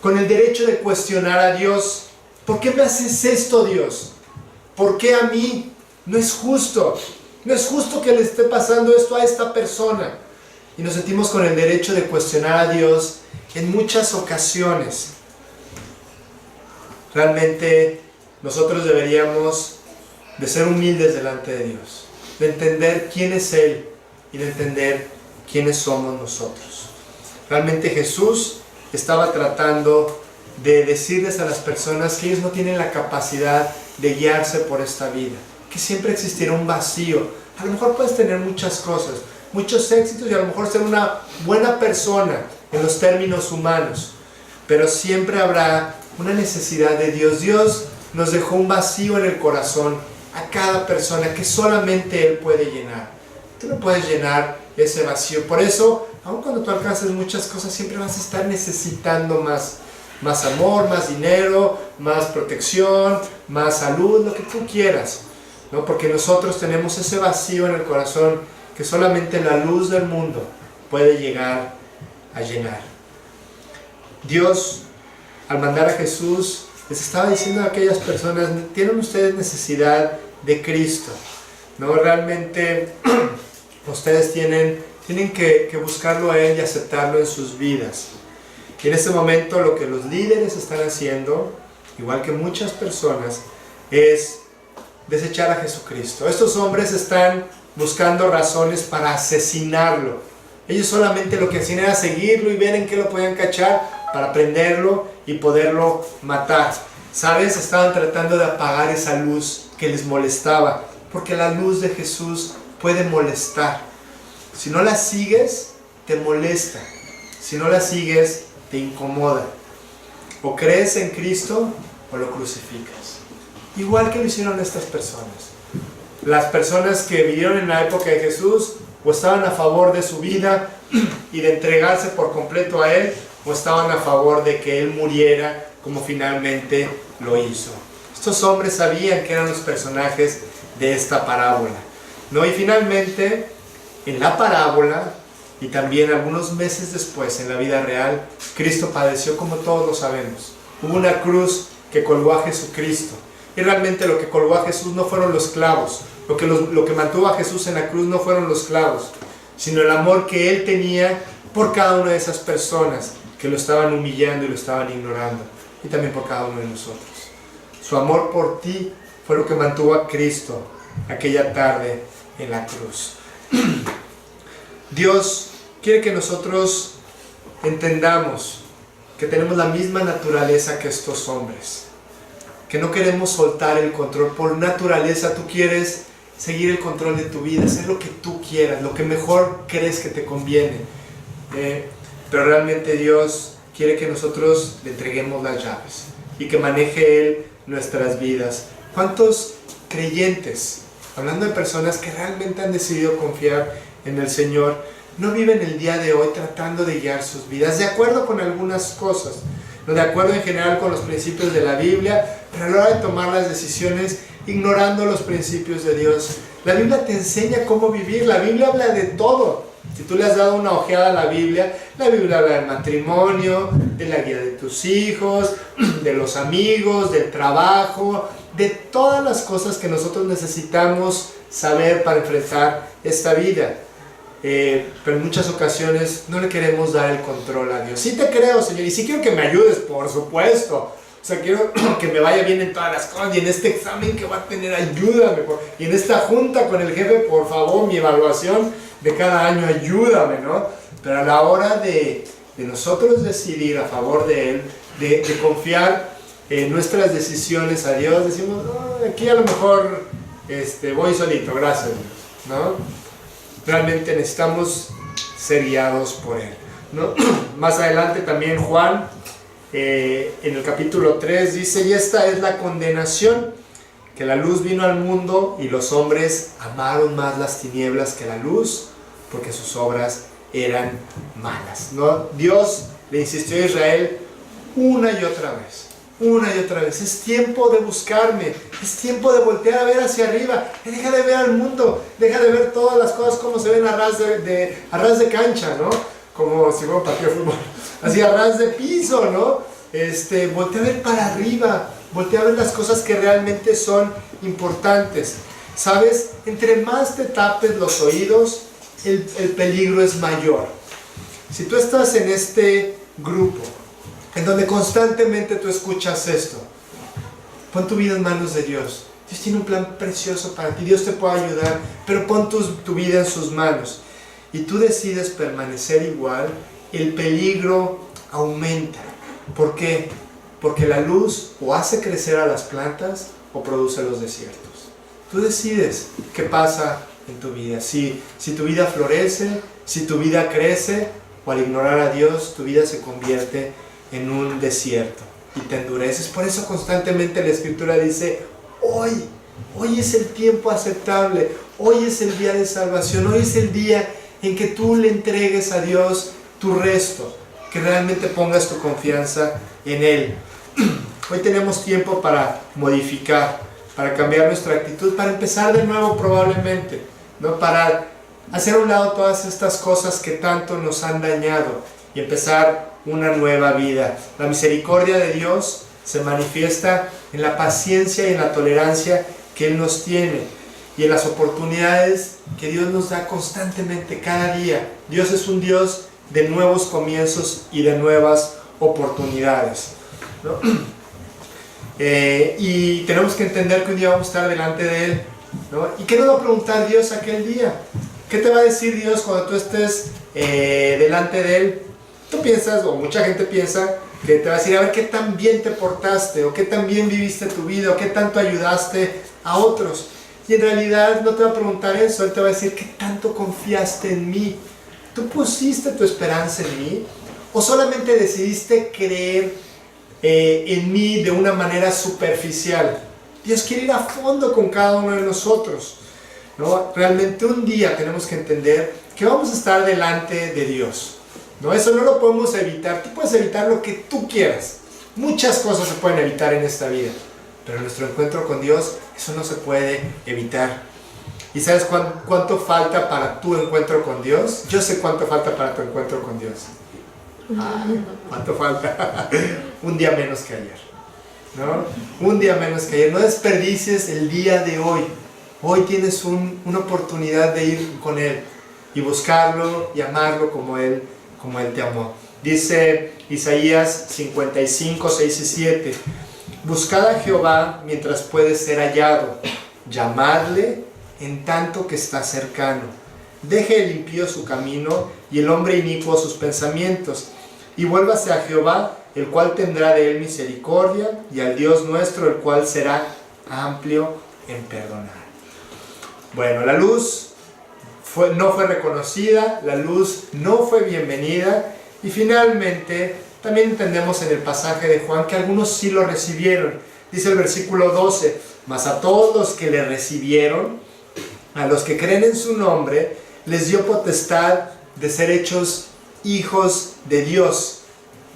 con el derecho de cuestionar a Dios. ¿Por qué me haces esto, Dios? ¿Por qué a mí? No es justo. No es justo que le esté pasando esto a esta persona. Y nos sentimos con el derecho de cuestionar a Dios en muchas ocasiones. Realmente nosotros deberíamos de ser humildes delante de Dios, de entender quién es Él y de entender quiénes somos nosotros. Realmente Jesús estaba tratando de decirles a las personas que ellos no tienen la capacidad de guiarse por esta vida, que siempre existirá un vacío. A lo mejor puedes tener muchas cosas, muchos éxitos y a lo mejor ser una buena persona en los términos humanos, pero siempre habrá una necesidad de Dios. Dios nos dejó un vacío en el corazón a cada persona que solamente Él puede llenar. Tú no puedes llenar ese vacío. Por eso, aun cuando tú alcances muchas cosas, siempre vas a estar necesitando más amor, más dinero, más protección, más salud, lo que tú quieras, ¿no? Porque nosotros tenemos ese vacío en el corazón que solamente la luz del mundo puede llegar a llenar. Dios, al mandar a Jesús, les estaba diciendo a aquellas personas: tienen ustedes necesidad de Cristo, ¿no? Realmente ustedes tienen que buscarlo a Él y aceptarlo en sus vidas. Y en este momento lo que los líderes están haciendo, igual que muchas personas, es desechar a Jesucristo. Estos hombres están buscando razones para asesinarlo. Ellos solamente lo que hacían era seguirlo y ver en qué lo podían cachar para prenderlo y poderlo matar. ¿Sabes? Estaban tratando de apagar esa luz que les molestaba, porque la luz de Jesús puede molestar. Si no la sigues, te molesta. Si no la sigues, te incomoda. O crees en Cristo o lo crucificas. Igual que lo hicieron estas personas. Las personas que vivieron en la época de Jesús o estaban a favor de su vida y de entregarse por completo a Él, o estaban a favor de que Él muriera como finalmente lo hizo. Estos hombres sabían que eran los personajes de esta parábola. ¿no? Y finalmente, en la parábola, y también algunos meses después, en la vida real, Cristo padeció como todos lo sabemos. Hubo una cruz que colgó a Jesucristo. Y realmente lo que colgó a Jesús no fueron los clavos. Lo que mantuvo a Jesús en la cruz no fueron los clavos, sino el amor que Él tenía por cada una de esas personas que lo estaban humillando y lo estaban ignorando. Y también por cada uno de nosotros. Su amor por ti fue lo que mantuvo a Cristo aquella tarde en la cruz. Dios quiere que nosotros entendamos que tenemos la misma naturaleza que estos hombres, que no queremos soltar el control. Por naturaleza tú quieres seguir el control de tu vida, hacer lo que tú quieras, lo que mejor crees que te conviene, pero realmente Dios quiere que nosotros le entreguemos las llaves y que maneje Él nuestras vidas. ¿Cuántos creyentes, hablando de personas que realmente han decidido confiar en el Señor, no viven el día de hoy tratando de guiar sus vidas, de acuerdo con algunas cosas, no de acuerdo en general con los principios de la Biblia, pero a la hora de tomar las decisiones ignorando los principios de Dios? La Biblia te enseña cómo vivir, la Biblia habla de todo. Si tú le has dado una ojeada a la Biblia habla del matrimonio, de la guía de tus hijos, de los amigos, del trabajo, de todas las cosas que nosotros necesitamos saber para enfrentar esta vida. Pero en muchas ocasiones no le queremos dar el control a Dios. Sí te creo, Señor, y sí quiero que me ayudes, por supuesto. O sea, quiero que me vaya bien en todas las cosas, y en este examen que va a tener, ayúdame. Y en esta junta con el jefe, por favor, mi evaluación de cada año, ayúdame, ¿no? Pero a la hora de nosotros decidir a favor de Él, de confiar en nuestras decisiones a Dios, decimos, no, aquí a lo mejor voy solito, gracias, ¿no? Realmente necesitamos ser guiados por Él, ¿no? Más adelante también Juan, en el capítulo 3 dice: y esta es la condenación, que la luz vino al mundo y los hombres amaron más las tinieblas que la luz, porque sus obras eran malas, ¿no? Dios le insistió a Israel una y otra vez: es tiempo de buscarme, es tiempo de voltear a ver hacia arriba, deja de ver al mundo, deja de ver todas las cosas como se ven a ras de cancha, ¿no? Como si fuera un partido de fútbol, así a ras de piso, ¿no? Voltea a ver para arriba, voltea a ver las cosas que realmente son importantes. ¿Sabes? Entre más te tapes los oídos, el peligro es mayor. Si tú estás en este grupo en donde constantemente tú escuchas esto, pon tu vida en manos de Dios. Dios tiene un plan precioso para ti, Dios te puede ayudar, pero pon tu vida en sus manos. Y tú decides permanecer igual, el peligro aumenta. ¿Por qué? Porque la luz o hace crecer a las plantas o produce los desiertos. Tú decides qué pasa en tu vida. Si tu vida florece, si tu vida crece, o al ignorar a Dios, tu vida se convierte en un desierto y te endureces. Por eso constantemente la Escritura dice: hoy es el tiempo aceptable, hoy es el día de salvación, hoy es el día en que tú le entregues a Dios tu resto, que realmente pongas tu confianza en Él. Hoy tenemos tiempo para modificar, para cambiar nuestra actitud, para empezar de nuevo probablemente, ¿no? Para hacer a un lado todas estas cosas que tanto nos han dañado y empezar una nueva vida. La misericordia de Dios se manifiesta en la paciencia y en la tolerancia que Él nos tiene y en las oportunidades que Dios nos da constantemente, cada día. Dios es un Dios de nuevos comienzos y de nuevas oportunidades, ¿no? Y tenemos que entender que un día vamos a estar delante de Él, ¿no? ¿Y qué nos va a preguntar Dios aquel día? ¿Qué te va a decir Dios cuando tú estés delante de Él? Tú piensas, o mucha gente piensa, que te va a decir: a ver qué tan bien te portaste, o qué tan bien viviste tu vida, o qué tanto ayudaste a otros. Y en realidad no te va a preguntar eso. Él te va a decir: ¿qué tanto confiaste en mí? ¿Tú pusiste tu esperanza en mí? ¿O solamente decidiste creer en mí de una manera superficial? Dios quiere ir a fondo con cada uno de nosotros, ¿no? Realmente un día tenemos que entender que vamos a estar delante de Dios, ¿no? Eso no lo podemos evitar. Tú puedes evitar lo que tú quieras. Muchas cosas se pueden evitar en esta vida, pero nuestro encuentro con Dios, eso no se puede evitar. ¿Y sabes cuánto falta para tu encuentro con Dios? Yo sé cuánto falta para tu encuentro con Dios. ¿Cuánto falta? Un día menos que ayer, ¿no? Un día menos que ayer. No desperdicies el día de hoy. Hoy tienes una oportunidad de ir con Él y buscarlo y amarlo como Él te amó. Dice Isaías 55, 6 y 7. Buscad a Jehová mientras puede ser hallado. Llamadle en tanto que está cercano. Deje el impío su camino y el hombre inicuo sus pensamientos. Y vuélvase a Jehová, el cual tendrá de él misericordia, y al Dios nuestro, el cual será amplio en perdonar. Bueno, la luz no fue reconocida, la luz no fue bienvenida, y finalmente también entendemos en el pasaje de Juan que algunos sí lo recibieron. Dice el versículo 12, mas a todos los que le recibieron, a los que creen en su nombre, les dio potestad de ser hechos hijos de Dios.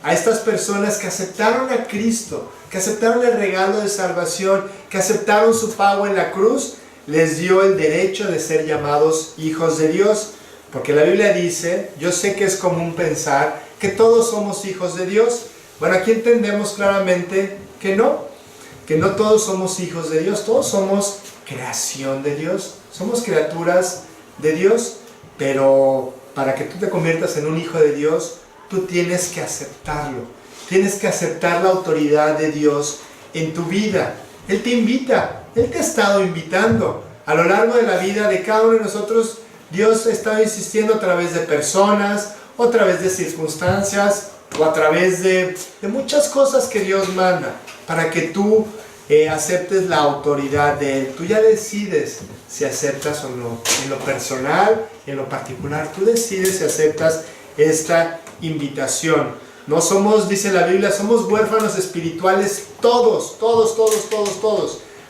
A estas personas que aceptaron a Cristo, que aceptaron el regalo de salvación, que aceptaron su pago en la cruz, les dio el derecho de ser llamados hijos de Dios. Porque la Biblia dice, yo sé que es común pensar que todos somos hijos de Dios. Bueno, aquí entendemos claramente que no todos somos hijos de Dios, todos somos creación de Dios, somos criaturas de Dios, pero para que tú te conviertas en un hijo de Dios, tú tienes que aceptarlo, tienes que aceptar la autoridad de Dios en tu vida. Él te invita, Él te ha estado invitando. A lo largo de la vida de cada uno de nosotros, Dios ha estado insistiendo a través de personas, o a través de circunstancias, o a través de muchas cosas que Dios manda, para que tú aceptes la autoridad de Él. Tú ya decides si aceptas o no. En lo personal, en lo particular, tú decides si aceptas esta invitación. No somos, dice la Biblia, somos huérfanos espirituales todos,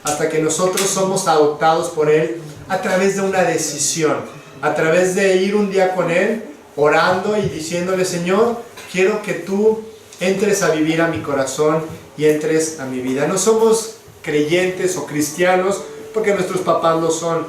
hasta que nosotros somos adoptados por Él a través de una decisión, a través de ir un día con Él, orando y diciéndole, Señor, quiero que tú entres a vivir a mi corazón y entres a mi vida. No somos creyentes o cristianos porque nuestros papás lo son,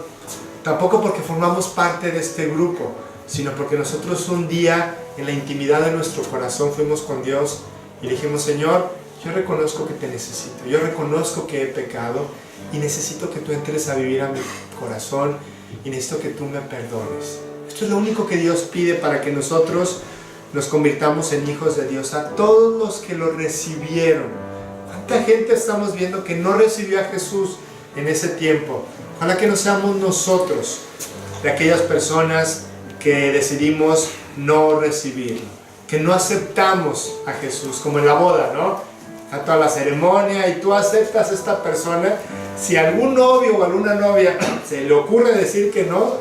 tampoco porque formamos parte de este grupo, sino porque nosotros un día en la intimidad de nuestro corazón fuimos con Dios y le dijimos, Señor, yo reconozco que te necesito, yo reconozco que he pecado y necesito que tú entres a vivir a mi corazón y necesito que tú me perdones. Esto es lo único que Dios pide para que nosotros nos convirtamos en hijos de Dios. A todos los que lo recibieron. ¿Cuánta gente estamos viendo que no recibió a Jesús en ese tiempo? Ojalá que no seamos nosotros de aquellas personas que decidimos no recibirlo, que no aceptamos a Jesús, como en la boda, ¿no? A toda la ceremonia y tú aceptas a esta persona. Si a algún novio o alguna novia se le ocurre decir que no,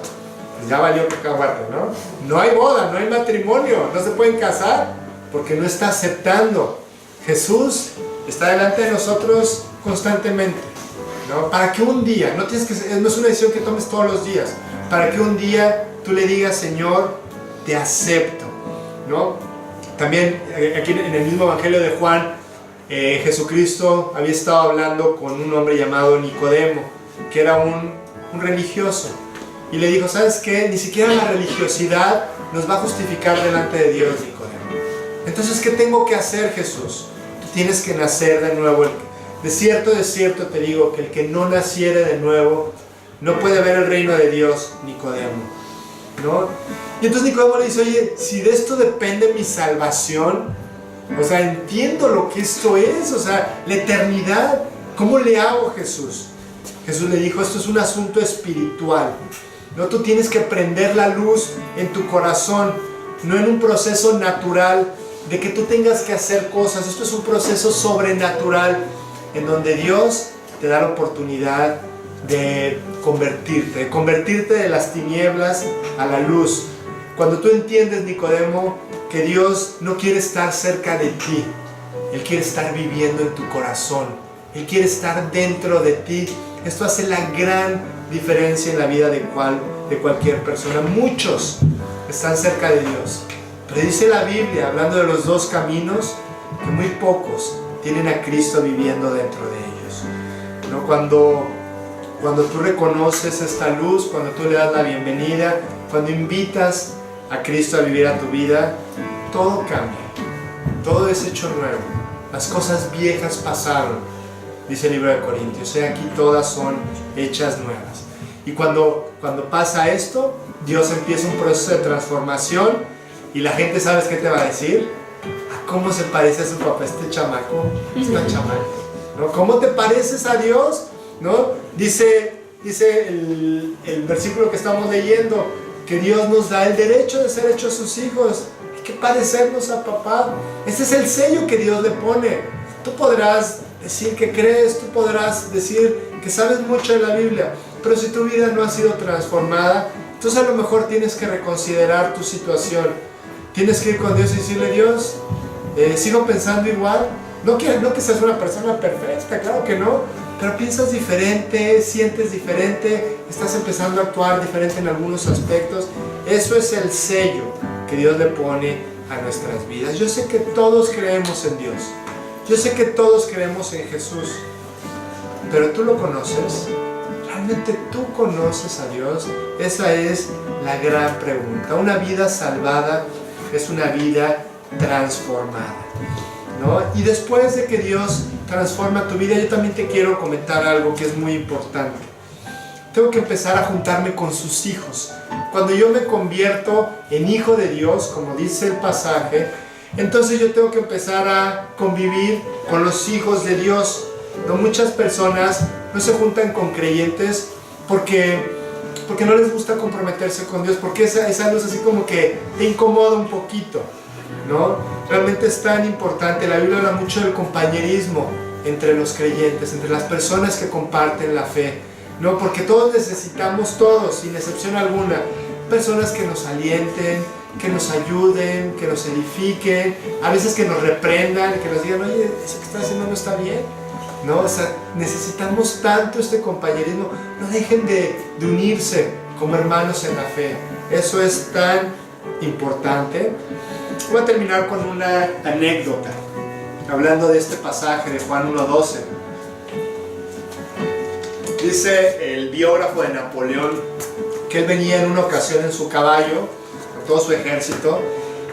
pues ya valió cacahuate, ¿no? No hay boda, no hay matrimonio, no se pueden casar porque no está aceptando. Jesús está delante de nosotros constantemente, ¿no? Para que un día, no es una decisión que tomes todos los días, para que un día tú le digas, Señor, te acepto, ¿no? También aquí en el mismo Evangelio de Juan, Jesucristo había estado hablando con un hombre llamado Nicodemo, que era un religioso, y le dijo, ¿sabes qué? Ni siquiera la religiosidad nos va a justificar delante de Dios, Nicodemo. Entonces, ¿qué tengo que hacer, Jesús? Tú tienes que nacer de nuevo. De cierto te digo que el que no naciere de nuevo no puede ver el reino de Dios, Nicodemo, ¿no? Y entonces Nicodemo le dice, oye, si de esto depende mi salvación, o sea, entiendo lo que esto es, o sea, la eternidad, ¿cómo le hago, Jesús? Jesús le dijo, esto es un asunto espiritual, ¿no? Tú tienes que prender la luz en tu corazón, no en un proceso natural de que tú tengas que hacer cosas. Esto es un proceso sobrenatural en donde Dios te da la oportunidad de convertirte de las tinieblas a la luz. Cuando tú entiendes, Nicodemo, que Dios no quiere estar cerca de ti, Él quiere estar viviendo en tu corazón, Él quiere estar dentro de ti. Esto hace la gran diferencia en la vida de cualquier persona. Muchos están cerca de Dios, pero dice la Biblia, hablando de los dos caminos, que muy pocos tienen a Cristo viviendo dentro de ellos, ¿no? Cuando cuando tú reconoces esta luz, cuando tú le das la bienvenida, cuando invitas a Cristo a vivir a tu vida, todo cambia, todo es hecho nuevo. Las cosas viejas pasaron, dice el libro de Corintios, aquí todas son hechas nuevas. Y cuando pasa esto, Dios empieza un proceso de transformación y la gente, ¿sabes qué te va a decir? ¿Cómo se parece a su papá este chamaco? Esta chamaca, ¿no? ¿Cómo te pareces a Dios? ¿No? Dice el versículo que estamos leyendo, que Dios nos da el derecho de ser hechos sus hijos. Hay que parecernos a papá. Ese es el sello que Dios le pone. Tú podrás decir que crees, tú podrás decir que sabes mucho de la Biblia, pero si tu vida no ha sido transformada, entonces a lo mejor tienes que reconsiderar tu situación. Tienes que ir con Dios y decirle: Dios, sigo pensando igual. No que seas una persona perfecta, claro que no, pero piensas diferente, sientes diferente, estás empezando a actuar diferente en algunos aspectos. Eso es el sello que Dios le pone a nuestras vidas. Yo sé que todos creemos en Dios, yo sé que todos creemos en Jesús, pero ¿tú lo conoces? ¿Realmente tú conoces a Dios? Esa es la gran pregunta. Una vida salvada es una vida transformada, ¿no? Y después de que Dios transforma tu vida, yo también te quiero comentar algo que es muy importante. Tengo que empezar a juntarme con sus hijos. Cuando yo me convierto en hijo de Dios, como dice el pasaje, entonces yo tengo que empezar a convivir con los hijos de Dios. No, muchas personas no se juntan con creyentes porque no les gusta comprometerse con Dios, porque esa luz así como que te incomoda un poquito, ¿no? Realmente es tan importante. La Biblia habla mucho del compañerismo entre los creyentes, entre las personas que comparten la fe, ¿no? Porque todos necesitamos, todos, sin excepción alguna, personas que nos alienten, que nos ayuden, que nos edifiquen, a veces que nos reprendan, que nos digan: oye, eso que estás haciendo no está bien, ¿no? O sea, necesitamos tanto este compañerismo. No dejen de unirse como hermanos en la fe. Eso es tan importante. Voy a terminar con una anécdota, hablando de este pasaje de Juan 1:12. Dice el biógrafo de Napoleón que él venía en una ocasión en su caballo con todo su ejército,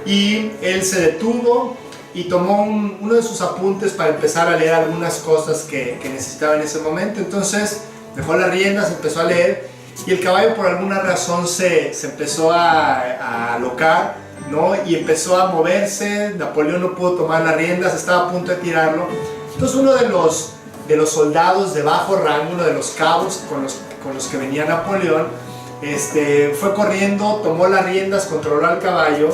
y él se detuvo y tomó uno de sus apuntes para empezar a leer algunas cosas que necesitaba en ese momento. Entonces dejó las riendas, empezó a leer, y el caballo por alguna razón se empezó a alocar, ¿no? Y empezó a moverse. Napoleón no pudo tomar las riendas, estaba a punto de tirarlo. Entonces uno de los soldados de bajo rango, uno de los cabos con los que venía Napoleón, fue corriendo, tomó las riendas, controló al caballo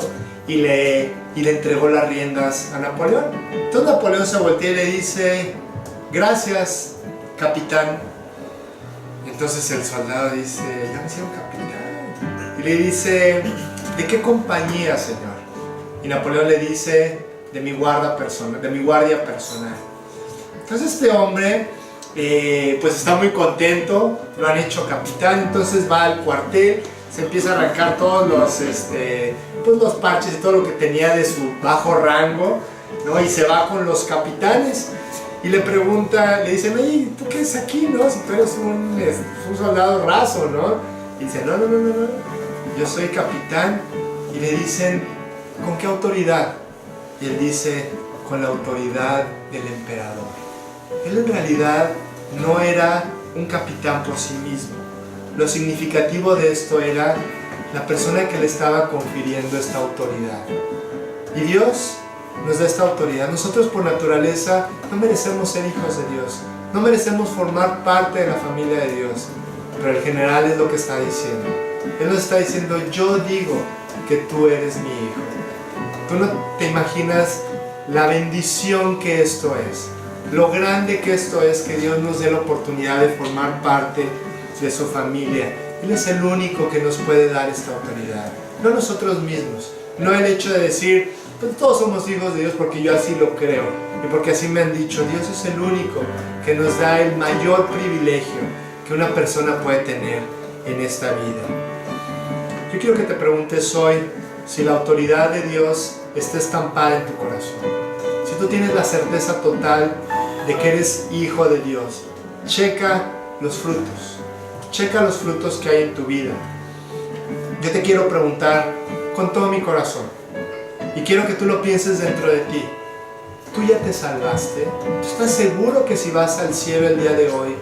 y le entregó las riendas a Napoleón. Entonces Napoleón se voltea y le dice: gracias, capitán. Entonces el soldado dice: ya me hicieron capitán. Y le dice: ¿de qué compañía, señor? Y Napoleón le dice: de mi guardia personal. Entonces este hombre pues está muy contento, lo han hecho capitán. Entonces va al cuartel, se empieza a arrancar todos los parches y todo lo que tenía de su bajo rango, ¿no? Y se va con los capitanes y le pregunta, le dicen: oye, ¿tú qué haces aquí, no? Si tú eres un soldado raso, ¿no? Y dice: no, yo soy capitán. Y le dicen: ¿con qué autoridad? Y él dice: con la autoridad del emperador. Él en realidad no era un capitán por sí mismo. Lo significativo de esto era la persona que le estaba confiriendo esta autoridad. Y Dios nos da esta autoridad. Nosotros por naturaleza no merecemos ser hijos de Dios, no merecemos formar parte de la familia de Dios, pero el general es lo que está diciendo. Él nos está diciendo: yo digo que tú eres mi hijo. Tú no te imaginas la bendición que esto es, lo grande que esto es, que Dios nos dé la oportunidad de formar parte de su familia. Él es el único que nos puede dar esta autoridad, no nosotros mismos. No el hecho de decir: pues todos somos hijos de Dios porque yo así lo creo y porque así me han dicho. Dios es el único que nos da el mayor privilegio que una persona puede tener en esta vida. Yo quiero que te preguntes hoy si la autoridad de Dios está estampada en tu corazón. Si tú tienes la certeza total de que eres hijo de Dios, checa los frutos. Checa los frutos que hay en tu vida. Yo te quiero preguntar con todo mi corazón, y quiero que tú lo pienses dentro de ti. ¿Tú ya te salvaste? ¿Tú estás seguro que si vas al cielo el día de hoy,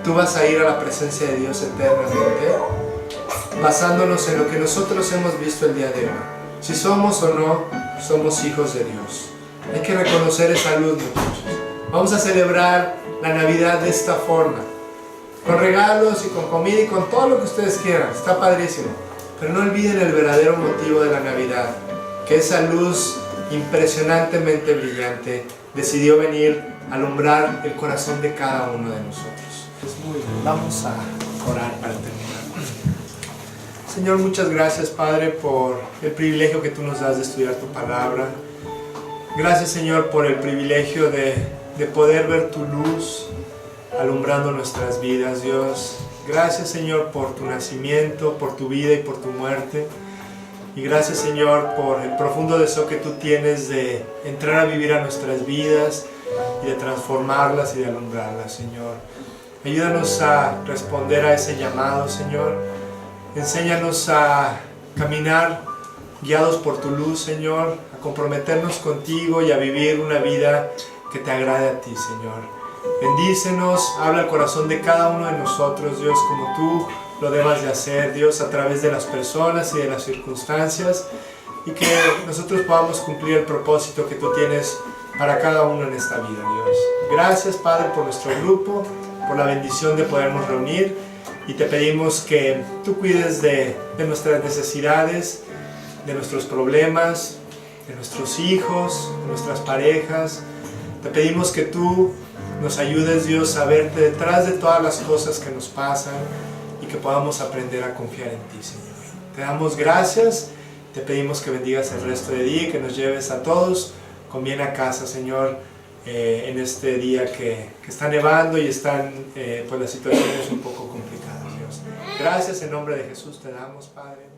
tú vas a ir a la presencia de Dios eternamente? Basándonos en lo que nosotros hemos visto el día de hoy. Si somos o no, somos hijos de Dios. Hay que reconocer esa luz, muchachos. Vamos a celebrar la Navidad de esta forma, con regalos y con comida y con todo lo que ustedes quieran. Está padrísimo. Pero no olviden el verdadero motivo de la Navidad, que esa luz impresionantemente brillante decidió venir a alumbrar el corazón de cada uno de nosotros. Pues muy bien, vamos a orar para terminar. Señor, muchas gracias, Padre, por el privilegio que tú nos das de estudiar tu palabra. Gracias, Señor, por el privilegio de poder ver tu luz alumbrando nuestras vidas, Dios. Gracias, Señor, por tu nacimiento, por tu vida y por tu muerte. Y gracias, Señor, por el profundo deseo que tú tienes de entrar a vivir a nuestras vidas y de transformarlas y de alumbrarlas, Señor. Ayúdanos a responder a ese llamado, Señor. Enséñanos a caminar guiados por tu luz, Señor, a comprometernos contigo y a vivir una vida que te agrade a ti, Señor. Bendícenos, habla al corazón de cada uno de nosotros, Dios, como tú lo debas de hacer, Dios, a través de las personas y de las circunstancias, y que nosotros podamos cumplir el propósito que tú tienes para cada uno en esta vida, Dios. Gracias, Padre, por nuestro grupo, por la bendición de podernos reunir, y te pedimos que tú cuides de nuestras necesidades, de nuestros problemas, de nuestros hijos, de nuestras parejas. Te pedimos que tú nos ayudes, Dios, a verte detrás de todas las cosas que nos pasan y que podamos aprender a confiar en ti, Señor. Te damos gracias, te pedimos que bendigas el resto de día y que nos lleves a todos con bien a casa, Señor, en este día que está nevando y están pues las situaciones un poco complicadas, Dios. Gracias, en nombre de Jesús te damos, Padre.